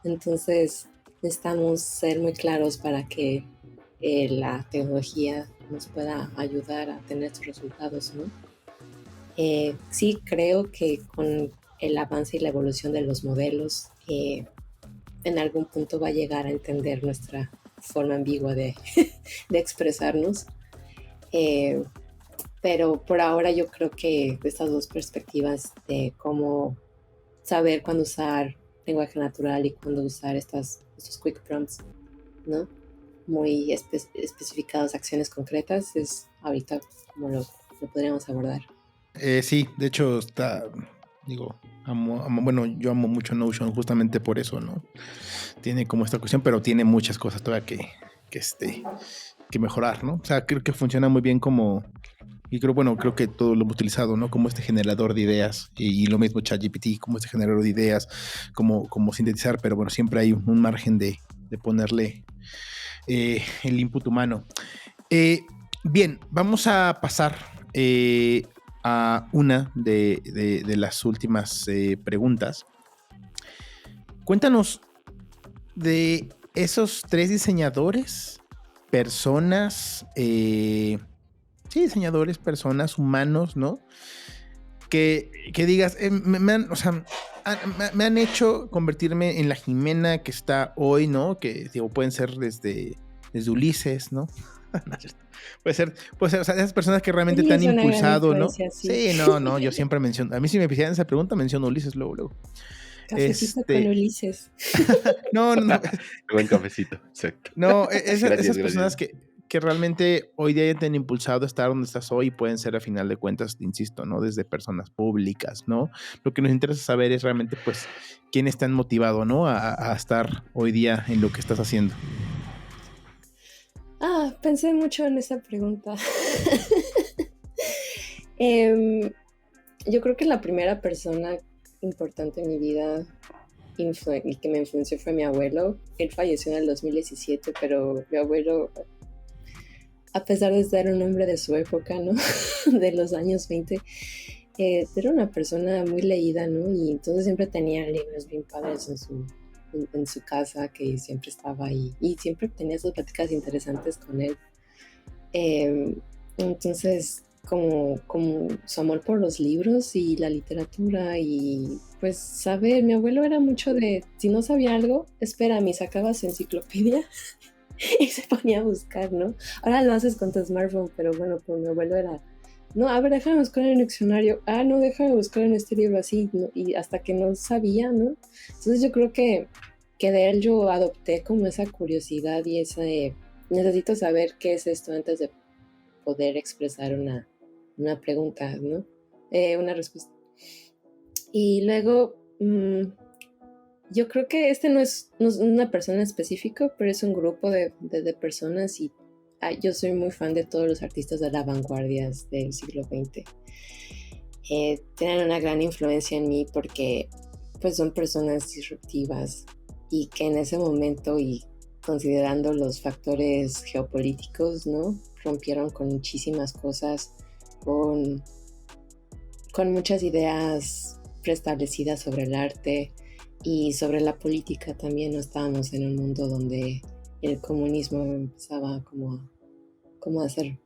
entonces necesitamos ser muy claros para que la tecnología nos pueda ayudar a tener estos resultados, ¿no? Sí creo que con el avance y la evolución de los modelos, en algún punto va a llegar a entender nuestra forma ambigua de expresarnos. Pero por ahora yo creo que estas dos perspectivas de cómo saber cuándo usar lenguaje natural y cuándo usar estos quick prompts, ¿no? Muy especificadas, acciones concretas, es ahorita como lo podríamos abordar. Sí, de hecho bueno, yo amo mucho Notion justamente por eso, ¿no? Tiene como esta cuestión, pero tiene muchas cosas todavía que mejorar, ¿no? O sea, creo que funciona muy bien y creo que todo lo hemos utilizado, ¿no? Como este generador de ideas y lo mismo ChatGPT, como este generador de ideas, como sintetizar, pero bueno, siempre hay un margen de ponerle el input humano. Bien, vamos a pasar a una de las últimas preguntas. Cuéntanos de esos 3 diseñadores, personas, diseñadores, personas, humanos, ¿no? Que digas, me han hecho convertirme en la Jimena que está hoy, ¿no? Que digo, pueden ser desde Ulises, ¿no? Puede ser, o sea, esas personas que realmente te han impulsado, ¿no? Sí, no, yo siempre menciono, a mí si me pidieran esa pregunta, menciono Ulises luego. Cafecito con Ulises. No. Buen cafecito, exacto. No, esas personas que realmente hoy día te han impulsado a estar donde estás hoy pueden ser, a final de cuentas, insisto, ¿no? Desde personas públicas, ¿no? Lo que nos interesa saber es realmente, pues, quiénes te han motivado, ¿no? A estar hoy día en lo que estás haciendo. Pensé mucho en esa pregunta. Yo creo que la primera persona importante en mi vida y que me influenció fue mi abuelo. Él falleció en el 2017, pero mi abuelo, a pesar de ser un hombre de su época, ¿no? De los años 20, era una persona muy leída, ¿no? Y entonces siempre tenía libros bien padres en su casa, que siempre estaba ahí y siempre tenía sus pláticas interesantes con él. Entonces, como su amor por los libros y la literatura y pues saber, mi abuelo era mucho de, si no sabía algo, espérame, sacaba su enciclopedia y se ponía a buscar, ¿no? Ahora lo haces con tu smartphone, pero bueno, pues mi abuelo era, no, a ver, déjame buscar en el diccionario, no, déjame buscar en este libro así, ¿no? Y hasta que no sabía, ¿no? Entonces yo creo que de él yo adopté como esa curiosidad y esa de, necesito saber qué es esto antes de poder expresar una pregunta, ¿no? Una respuesta. Y luego, yo creo que no es una persona específica, pero es un grupo de personas y yo soy muy fan de todos los artistas de la vanguardia del siglo XX. Tienen una gran influencia en mí porque pues son personas disruptivas y que en ese momento y considerando los factores geopolíticos, ¿no? Rompieron con muchísimas cosas, con muchas ideas preestablecida sobre el arte y sobre la política también. No estábamos en un mundo donde el comunismo empezaba como a hacer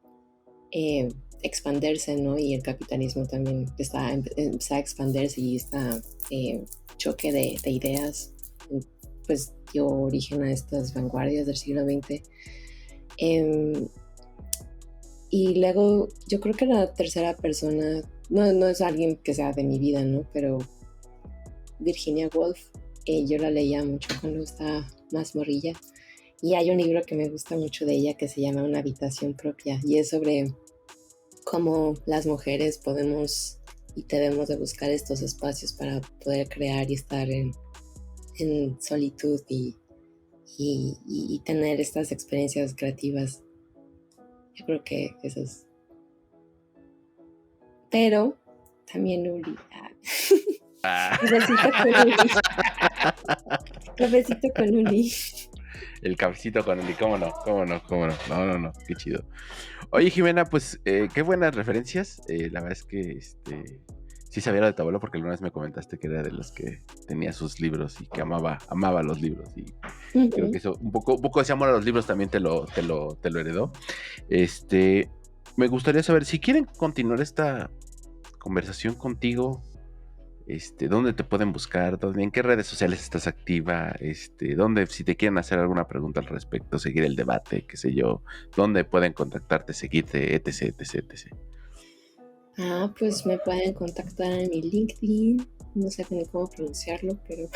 expandirse, ¿no? Y el capitalismo también empezaba a expandirse, y este choque de ideas pues dio origen a estas vanguardias del siglo XX. Y luego yo creo que la tercera persona no es alguien que sea de mi vida, ¿no? Pero Virginia Woolf, yo la leía mucho cuando estaba más morrilla, y hay un libro que me gusta mucho de ella que se llama Una habitación propia, y es sobre cómo las mujeres podemos y debemos de buscar estos espacios para poder crear y estar en solitud y tener estas experiencias creativas. Yo creo que eso es. Pero también Uli. Cafecito con Uli. Cafecito con Uli. El cafecito con Uli, cómo no. No, qué chido. Oye, Jimena, pues qué buenas referencias. La verdad es que sí sabía lo de tu abuelo, porque alguna vez me comentaste que era de los que tenía sus libros y que amaba los libros. Y creo que eso, un poco ese amor a los libros también te lo heredó. Me gustaría saber, si quieren continuar esta conversación contigo, ¿dónde te pueden buscar? ¿En qué redes sociales estás activa? ¿Dónde, si te quieren hacer alguna pregunta al respecto, seguir el debate, qué sé yo, dónde pueden contactarte, seguirte, etc. Pues me pueden contactar en mi LinkedIn. No sé cómo pronunciarlo, pero...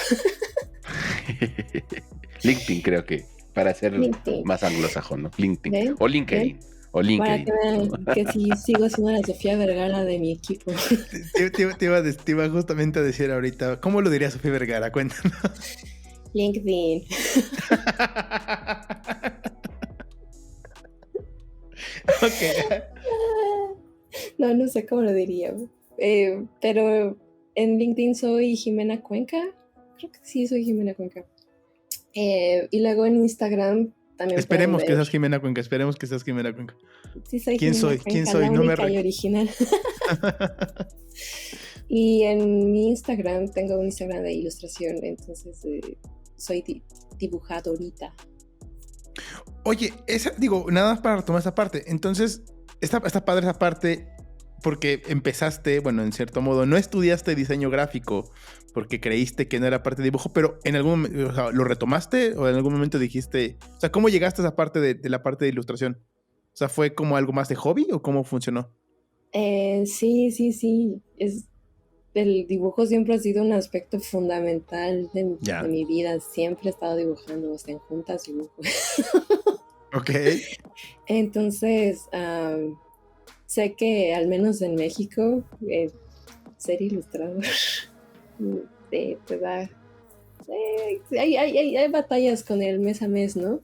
LinkedIn, creo que, para ser LinkedIn. más anglosajón, ¿no? LinkedIn. ¿Ven? O LinkedIn. ¿Ven? O LinkedIn. Para que vean que sí sigo siendo la Sofía Vergara de mi equipo. Te iba justamente a decir ahorita, ¿cómo lo diría Sofía Vergara? Cuéntanos. LinkedIn. Ok. No sé cómo lo diría. Pero en LinkedIn soy Jimena Cuenca. Creo que sí, soy Jimena Cuenca. Y luego en Instagram también. Esperemos que seas Jimena Cuenca. Sí, soy ¿Quién Jimena soy? Cuenca, ¿Quién soy? la No me única y original. Y en mi Instagram, tengo un Instagram de ilustración, entonces soy dibujadorita. Oye, nada más para retomar esa parte. Entonces, está padre esa parte, porque empezaste, bueno, en cierto modo, no estudiaste diseño gráfico porque creíste que no era parte de dibujo, pero en algún momento, o sea, ¿lo retomaste o en algún momento dijiste, o sea, cómo llegaste a esa parte de la parte de ilustración? O sea, ¿fue como algo más de hobby o cómo funcionó? Sí. El dibujo siempre ha sido un aspecto fundamental de mi vida. Siempre he estado dibujando, o sea, en juntas dibujo. Ok. Entonces, sé que al menos en México, ser ilustrador te da... hay batallas con el mes a mes, ¿no?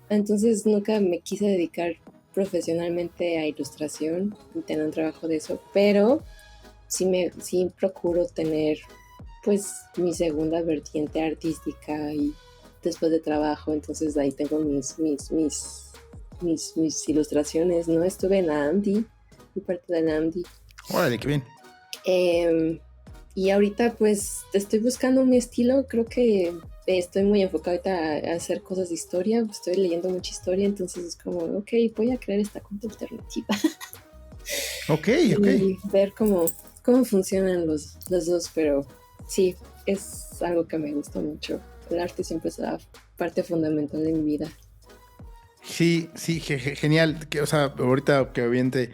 Entonces nunca me quise dedicar profesionalmente a ilustración y tener un trabajo de eso, pero sí procuro tener pues mi segunda vertiente artística y después de trabajo. Entonces ahí tengo mis ilustraciones, ¿no? Estuve en la AMDI, fui parte de la AMDI. Órale, qué bien. Y ahorita pues estoy buscando mi estilo. Creo que estoy muy enfocada ahorita a hacer cosas de historia. Estoy leyendo mucha historia, entonces es como, ok, voy a crear esta cuenta alternativa. Ok. Y ver cómo funcionan los dos, pero sí, es algo que me gusta mucho. El arte siempre es la parte fundamental de mi vida. Sí, genial. O sea, ahorita que bien te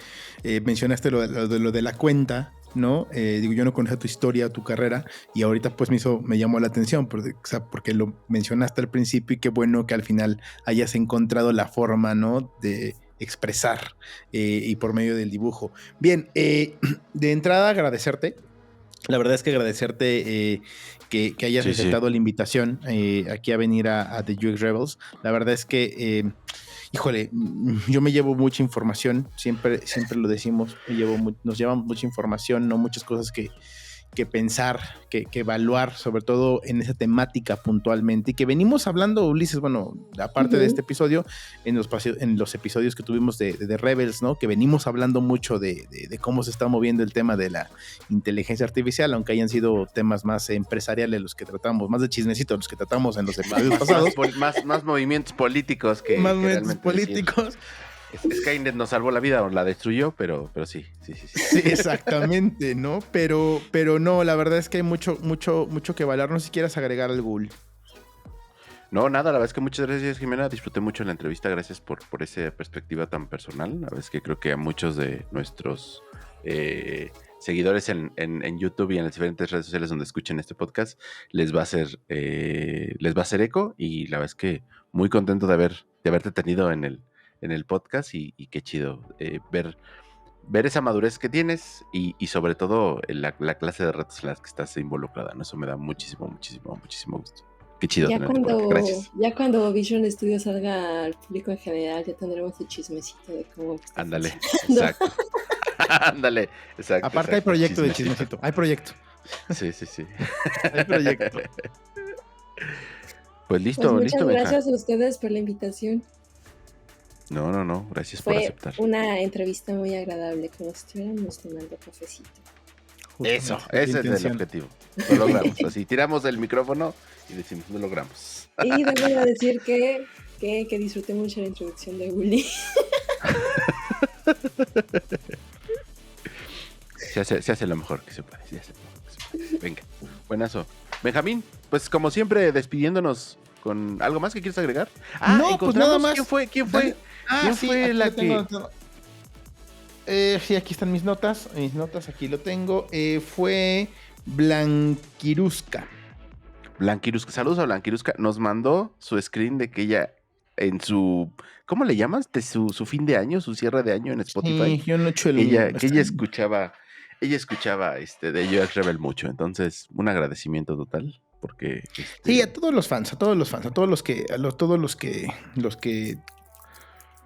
mencionaste lo de la cuenta, ¿no? Yo no conocía tu historia, tu carrera, y ahorita pues me llamó la atención, porque lo mencionaste al principio, y qué bueno que al final hayas encontrado la forma, ¿no? De expresar y por medio del dibujo. Bien, de entrada agradecerte. La verdad es que agradecerte que hayas aceptado la invitación aquí a venir a The UX Rebels. La verdad es que, híjole, yo me llevo mucha información, siempre lo decimos, nos llevamos mucha información, ¿no? Muchas cosas que pensar, que evaluar, sobre todo en esa temática puntualmente, y que venimos hablando, Ulises, bueno, aparte de este episodio, en los episodios que tuvimos de Rebels, ¿no? Que venimos hablando mucho de cómo se está moviendo el tema de la inteligencia artificial, aunque hayan sido temas más empresariales los que tratamos, más de chismecito los que tratamos en los episodios pasados. Más movimientos políticos que más movimientos políticos. Skynet nos salvó la vida o la destruyó, pero sí. Sí, exactamente, ¿no? Pero no, la verdad es que hay mucho que evaluar. No sé si quieras agregar algo, Ul. No, nada, la verdad es que muchas gracias, Jimena. Disfruté mucho la entrevista. Gracias por esa perspectiva tan personal. La verdad es que creo que a muchos de nuestros seguidores en YouTube y en las diferentes redes sociales donde escuchen este podcast les va a hacer eco. Y la verdad es que muy contento de haberte tenido en el podcast y qué chido ver esa madurez que tienes y sobre todo la clase de retos en las que estás involucrada, ¿no? Eso me da muchísimo gusto. Qué chido. Gracias. Ya cuando Vision Studio salga al público en general, ya tendremos el chismecito de cómo. Ándale, exacto. Ándale, exacto. Aparte hay proyecto de chismecito. Hay proyecto. Sí. Hay proyecto. Pues listo. Muchas gracias a ustedes por la invitación. No, gracias por aceptar. Fue una entrevista muy agradable, como si estuviéramos tomando cafecito. Eso, ese es el objetivo. Lo logramos. Así tiramos el micrófono y decimos, lo logramos. Y debo decir que disfruté mucho la introducción de Uli. Se hace lo mejor que se puede. Venga, buenazo. Benjamín, pues como siempre, despidiéndonos con algo más que quieres agregar. No, pues nada más. ¿Quién fue? ¿Quién sí, fue la que...? Sí, aquí están mis notas, aquí lo tengo. Fue Blanquiruska. Saludos a Blanquiruska. Nos mandó su screen de que ella en su... ¿Cómo le llamas? De su fin de año, su cierre de año en Spotify. Sí, yo no he hecho ella escuchaba de UX Rebel mucho. Entonces, un agradecimiento total. Porque... Sí, a todos los fans, a todos los que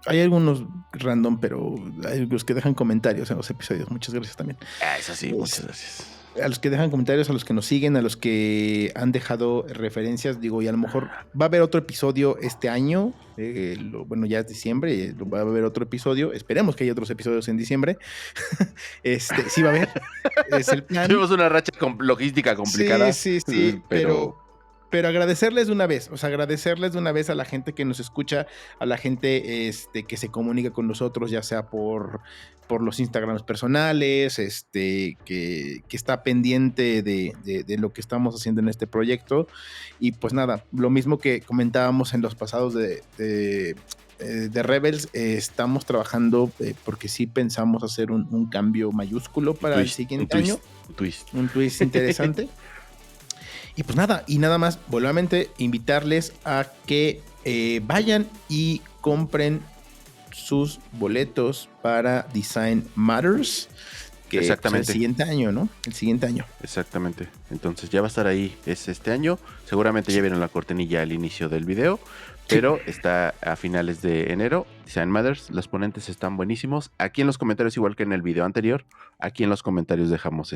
hay algunos random, pero hay los que dejan comentarios en los episodios. Muchas gracias también. Eso sí, muchas gracias. A los que dejan comentarios, a los que nos siguen, a los que han dejado referencias, digo, y a lo mejor va a haber otro episodio este año. Bueno, ya es diciembre, va a haber otro episodio. Esperemos que haya otros episodios en diciembre. Sí va a haber. Es el plan. Tuvimos una racha logística complicada. Sí, pero agradecerles de una vez, agradecerles de una vez a la gente que nos escucha, a la gente que se comunica con nosotros, ya sea por los Instagrams personales, que está pendiente de lo que estamos haciendo en este proyecto. Y pues nada, lo mismo que comentábamos en los pasados de Rebels, estamos trabajando porque sí pensamos hacer un cambio mayúsculo para el siguiente año. Un twist interesante. Y pues nada más, volvamente invitarles a que vayan y compren sus boletos para Design Matters, que exactamente. Es el siguiente año, ¿no? El siguiente año. Exactamente. Entonces ya va a estar ahí, es este año. Seguramente ya vieron la cortinilla al inicio del video, pero está a finales de enero. Design Matters, los ponentes están buenísimos. Aquí en los comentarios, igual que en el video anterior, aquí en los comentarios dejamos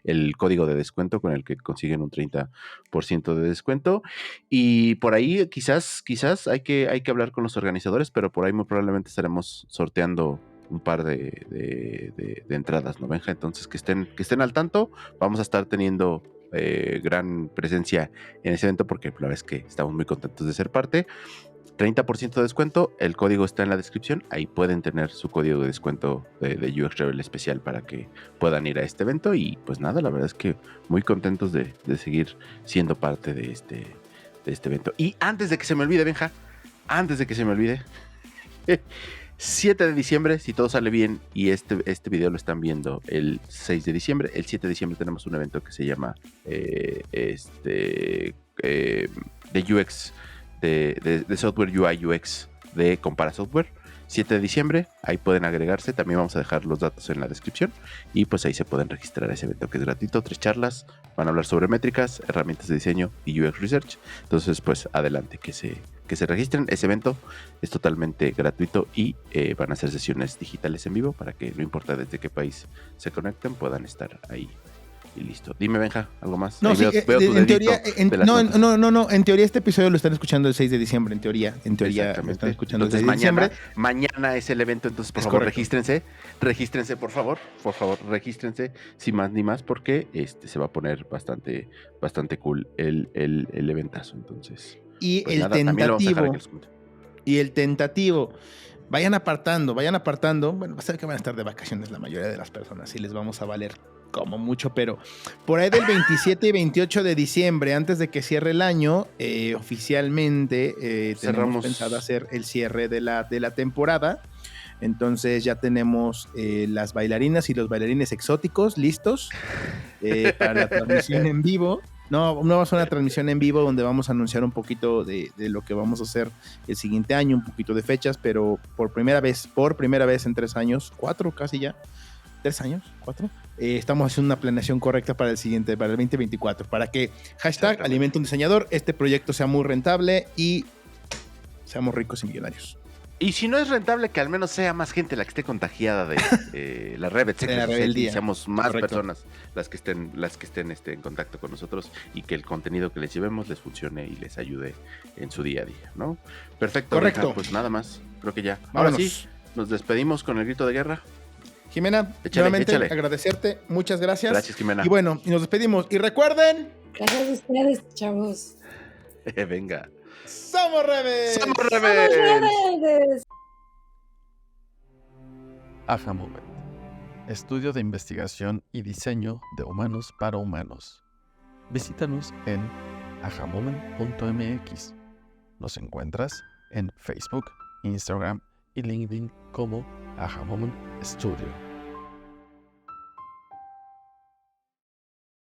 el código de descuento con el que consiguen un 30% de descuento. Y por ahí quizás hay que hablar con los organizadores, pero por ahí muy probablemente estaremos sorteando un par de entradas, ¿no, Benja? Entonces que estén al tanto. Vamos a estar teniendo gran presencia en ese evento porque la verdad es que estamos muy contentos de ser parte. 30% de descuento, el código está en la descripción, ahí pueden tener su código de descuento de UX Rebel especial para que puedan ir a este evento. Y pues nada, la verdad es que muy contentos de seguir siendo parte de este evento. Y antes de que se me olvide, Benja, 7 de diciembre, si todo sale bien y este video lo están viendo el 6 de diciembre, el 7 de diciembre tenemos un evento que se llama de UX, de Software UI UX de Compara Software. 7 de diciembre, ahí pueden agregarse, también vamos a dejar los datos en la descripción y pues ahí se pueden registrar a ese evento que es gratuito, 3 charlas, van a hablar sobre métricas, herramientas de diseño y UX Research. Entonces pues adelante, que se registren. Ese evento es totalmente gratuito y van a ser sesiones digitales en vivo para que no importa desde qué país se conecten, puedan estar ahí y listo. Dime, Benja, ¿algo más? No, Ahí sí, veo tu en dedito teoría, de las notas. no, en teoría este episodio lo están escuchando el 6 de diciembre, en teoría lo Exactamente. están escuchando Entonces el 6 de diciembre. mañana es el evento, entonces por Es favor correcto. regístrense por favor, regístrense, sin más ni más, porque se va a poner bastante cool el eventazo, entonces. Y Pues el nada, también lo vamos a dejar aquí tentativo, en los comentarios. vayan apartando, bueno, va a ser que van a estar de vacaciones la mayoría de las personas y les vamos a valer como mucho, pero por ahí del 27 y 28 de diciembre, antes de que cierre el año, oficialmente tenemos Cerramos. pensado hacer el cierre de la temporada. Entonces ya tenemos las bailarinas y los bailarines exóticos listos para la transmisión en vivo. No vamos a una transmisión en vivo donde vamos a anunciar un poquito de lo que vamos a hacer el siguiente año, un poquito de fechas, pero por primera vez en 3 años, 4 casi ya, 3 años, 4, estamos haciendo una planeación correcta para el 2024, para que #alimenta un diseñador, este proyecto sea muy rentable y seamos ricos y millonarios. Y si no es rentable, que al menos sea más gente la que esté contagiada de la Rebel Secret Society, seamos más Correcto. personas las que estén en contacto con nosotros y que el contenido que les llevemos les funcione y les ayude en su día a día, ¿no? Perfecto. Correcto. Benja, pues nada más, creo que ya. Vámonos. Ahora sí, nos despedimos con el grito de guerra. Jimena, nuevamente agradecerte, muchas gracias. Gracias, Jimena. Y bueno, y nos despedimos. Y recuerden... Gracias a ustedes, chavos. Venga. ¡Somos Rebels! ¡Somos Rebels! ¡Rebeldes! Aha Moment, estudio de investigación y diseño de humanos para humanos. Visítanos en ahamoment.mx. Nos encuentras en Facebook, Instagram y LinkedIn como Aha Moment Studio.